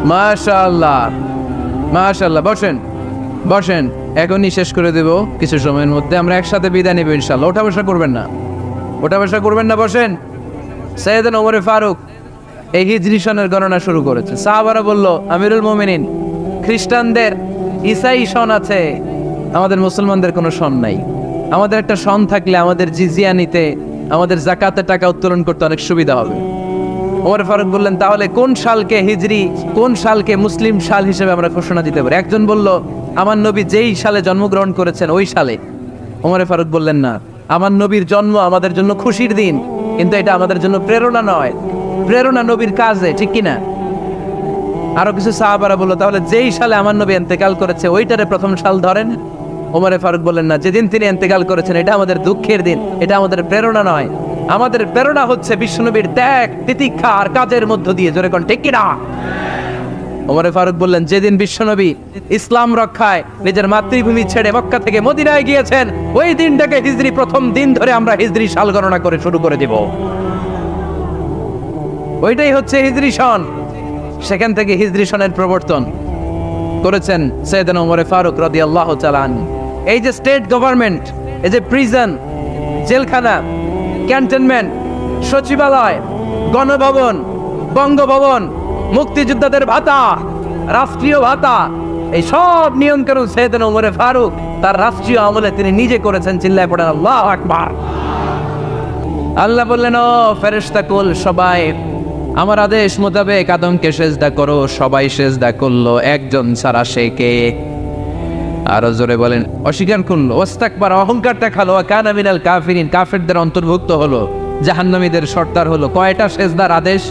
মাশাআল্লাহ মাশাআল্লাহ। বসেন বসেন, এখনই শেষ করে দেব কিছু সময়ের মধ্যে। আমরা একসাথে বিদায় নেব ইনশাআল্লাহ। ওঠা বসা করবেন না, বসেন। সাইয়েদনা ওমর ফারুক এই হিজরি সনের গণনা শুরু করেছে। সাহাবারা বলল, আমিরুল মুমিনিন, খ্রিস্টানদের ঈসাই সন আছে, আমাদের মুসলমানদের কোনো সন নাই। আমাদের একটা সন থাকলে আমাদের জিজিয়া নিতে, আমাদের যাকাতের টাকা উত্তোলন করতে অনেক সুবিধা হবে। ওমর ফারুক বললেন, তাহলে কোন সালকে হিজরি, কোন সালকে মুসলিম সাল হিসেবে আমরা ঘোষণা দিতে পারি? একজন বলল, আমার নবী যেই সালে জন্মগ্রহণ করেছেন ওই সালে। ওমর ফারুক বললেন, না, আমার নবীর জন্ম আমাদের জন্য খুশির দিন, কিন্তু এটা আমাদের জন্য প্রেরণা নয়। প্রেরণা নবীর কাজে, ঠিক কিনা? আরো কিছু সাহাবারা বলল, তাহলে যেই সালে আমার নবী ইন্তেকাল করেছে ওইটারে প্রথম সাল ধরেন। ওমর ফারুক বললেন, না, যেদিন তিনি ইন্তেকাল করেছেন এটা আমাদের দুঃখের দিন, এটা আমাদের প্রেরণা নয়। আমাদের প্রেরণা হচ্ছে বিশ্বনবীর ত্যাগ, তিতিক্ষা আর কাজের মধ্য দিয়ে। জোরে কোন ঠিক কিনা? ওমর ফারুক বললেন, যেদিন বিশ্বনবী ইসলাম রক্ষায় নিজের মাতৃভূমি ছেড়ে মক্কা থেকে মদিনায় গিয়েছেন, ওই দিনটাকে হিজরি প্রথম দিন ধরে আমরা হিজরি সাল গণনা করে শুরু করে দিব। ওইটাই হচ্ছে হিজরি সন। সেখান থেকে হিজরি সনের প্রবর্তন করেছেন সাইয়েদনা ওমর ফারুক রাদিয়াল্লাহু তাআলা আনহু। এই যে স্টেট গভর্নমেন্ট, এই যে প্রিজন, জেলখানা, ক্যান্টনমেন্ট, সচিবালয়, গণভবন, বঙ্গভবন, মুক্তিযোদ্ধাদের ভাতা, রাষ্ট্রীয় ভাতা, এই সব নিয়ন্ত্রণ সাইয়েদনা ওমর ফারুক তার রাষ্ট্রীয় আমলে তিনি নিজে করেছেন। চিল্লায় পড়েন আল্লাহু আকবার। আল্লাহ বললেন, ও ফেরেশতা কুল সবাই আমার আদেশ মোতাবেক আদমকে সেজদা করো। সবাই সেজদা করলো, একজন ছাড়া, সে কে? আরো জোরে বলেন, অস্বীকার করলো, ওয়াস্তাকবার, অহংকার দেখালো, কানা মিনাল কাফিরিন, কাফেরদের অন্তর্ভুক্ত হলো, জাহান্নামীদের সর্দার হলো। কয়টা সেজদার আদেশ?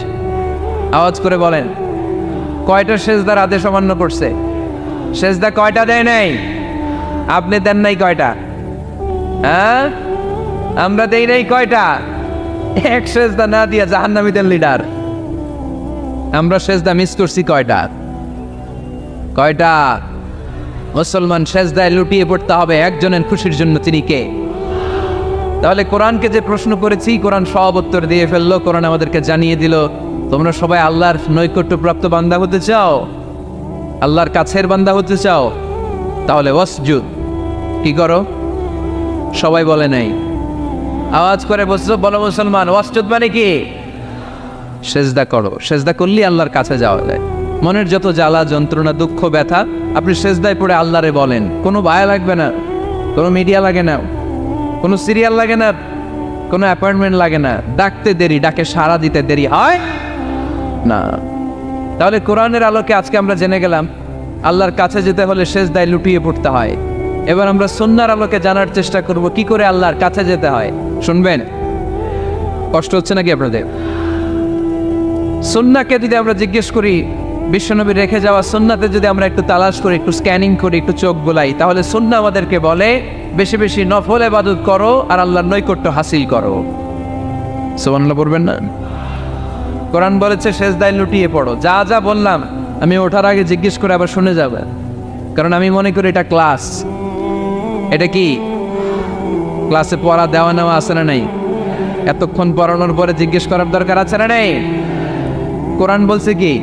আওয়াজ করে বলেন, কয়টা সেজদার আদেশ অমান্য করছে? সেজদা কয়টা দেয় নাই? আপনি দেন নাই কয়টা? হ্যাঁ, আমরা দেই নাই কয়টা? এক সেজদা না দিয়া জাহান্নামীদের লিডার। আমরা সেজদা মিস করছি কয়টা? কয়টা? মুসলমান সেজদায় লুটিয়ে পড়তে হবে একজনের খুশির জন্য, তিনি কে? তাহলে কোরআনকে যে প্রশ্ন করেছি, কোরআন সব উত্তর দিয়ে ফেললো। কোরআন আমাদেরকে জানিয়ে দিল, তোমরা সবাই আল্লাহর নৈকট্যপ্রাপ্ত বান্দা হতে চাও, আল্লাহর কাছের বান্দা হতে চাও, তাহলে ওয়াসজুদ, কি করো? সবাই বলে নাই, আওয়াজ করে বলো মুসলমান, ওয়াসজুদ মানে কি? সেজদা করো। সেজদা করলেই আল্লাহর কাছে যাওয়া যায়। মনের যত জ্বালা যন্ত্রণা দুঃখ ব্যথা আপনি সেজদায় পড়ে আল্লাহরে বলেন। কোনো বায়া লাগবে না, কোনো মিডিয়া লাগে না, কোনো সিরিয়াল লাগে না, কোনো অ্যাপয়েন্টমেন্ট লাগে না। ডাকতে দেরি, ডাকে সাড়া দিতে দেরি হয় না। তাহলে কোরআনের আলোকে আজকে আমরা জেনে গেলাম আল্লাহর কাছে যেতে হলে সেজদায় লুটিয়ে পড়তে হয়। এবার আমরা সুন্নাহর আলোকে জানার চেষ্টা করব কি করে আল্লাহর কাছে যেতে হয়। শুনবেন, কষ্ট হচ্ছে নাকি আপনাদের? সুন্নাহকে যদি আমরা জিজ্ঞেস করি, বিশ্বনবী রেখে যাওয়া সুন্নাতে যদি আমরা একটু তালাশ করি, একটু স্ক্যানিং করি, একটু চোখ বোলাই, তাহলে সুন্নাহ আমাদেরকে বলে বেশি বেশি নফল ইবাদত করো আর আল্লাহর নৈকট্য হাসিল করো। সুবহানাল্লাহ পড়বেন না? কোরআন বলেছে সেজদায় লুটিয়ে পড়ো। যা যা বললাম আমি ওঠার আগে জিজ্ঞেস করে আবার শুনে যাবেন, কারণ আমি মনে করি এটা ক্লাস। এটা কি ক্লাসে পড়া দেওয়া নেওয়া আছে না নাই? এতক্ষণ পড়ানোর পরে জিজ্ঞেস করার দরকার আছে না নেই? কোরআন বলছে কি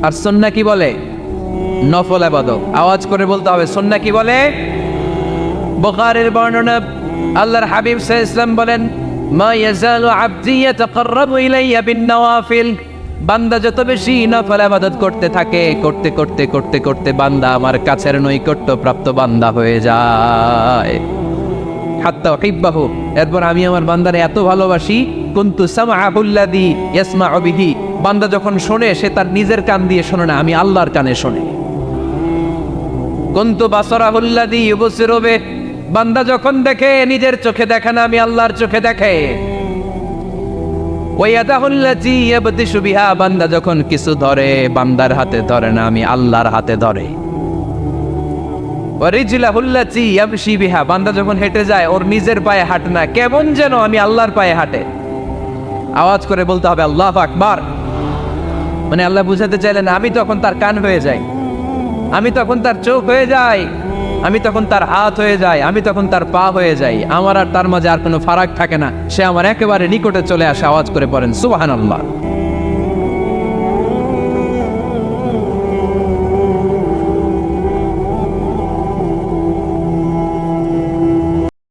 আর সুন্নাহ কি বলে? নফল ইবাদত। আওয়াজ করে বলতে হবে সুন্নাহ কি বলে। বুখারীর বর্ণনা, আল্লাহর হাবিব সাল্লাল্লাহু আলাইহি ওয়াসাল্লাম বলেন, মা ইয়াজালু আবদি ইয়াতাকাররাবু ইলাইয়া বিন-নওয়াফিল, বান্দা যত বেশি নফল ইবাদত করতে থাকে, করতে করতে করতে করতে বান্দা আমার কাছের নৈকট্য প্রাপ্ত বান্দা হয়ে যায়। হাত্তা উহিব্বাহু, এরপর আমি আমার বান্দারে এত ভালোবাসি, কুনতু সামআহুল্লাযী ইয়াসমাউ বিহি, বান্দা যখন শোনে সে তার নিজের কান দিয়ে শোনে না, আমি আল্লাহর কানে শোনে। কুনতু বাসারাহুল্লাযী ইউবসিরু বিহি, বান্দা যখন দেখে নিজের চোখে দেখে না, আমি আল্লাহর চোখে দেখে। ওয়ায়াদাহুল্লাযী ইয়াবতিশু বিহা, বান্দা যখন কিছু ধরে বান্দার হাতে ধরে না, আমি আল্লাহর হাতে ধরে। ওয়ারিজলাহুল্লাযী ইয়ামশি বিহা, বান্দা যখন হেঁটে যায় ওর নিজের পায়ে হাঁটে না, কেমন যেন আমি আল্লাহর পায়ে হাঁটে। আওয়াজ করে বলতে হবে আল্লাহু আকবার। মানে আল্লাহ বুঝাতে চাইলেন আমি তখন তার কান হয়ে যাই, আমি তখন তার চোখ হয়ে যাই, আমি তখন তার হাত হয়ে যাই, আমি তখন তার পা হয়ে যাই। আমার আর তার মাঝে আর কোনো ফারাক থাকে না, সে আমার একেবারে নিকটে চলে আসে। আওয়াজ করে পড়েন সুবহানাল্লাহ।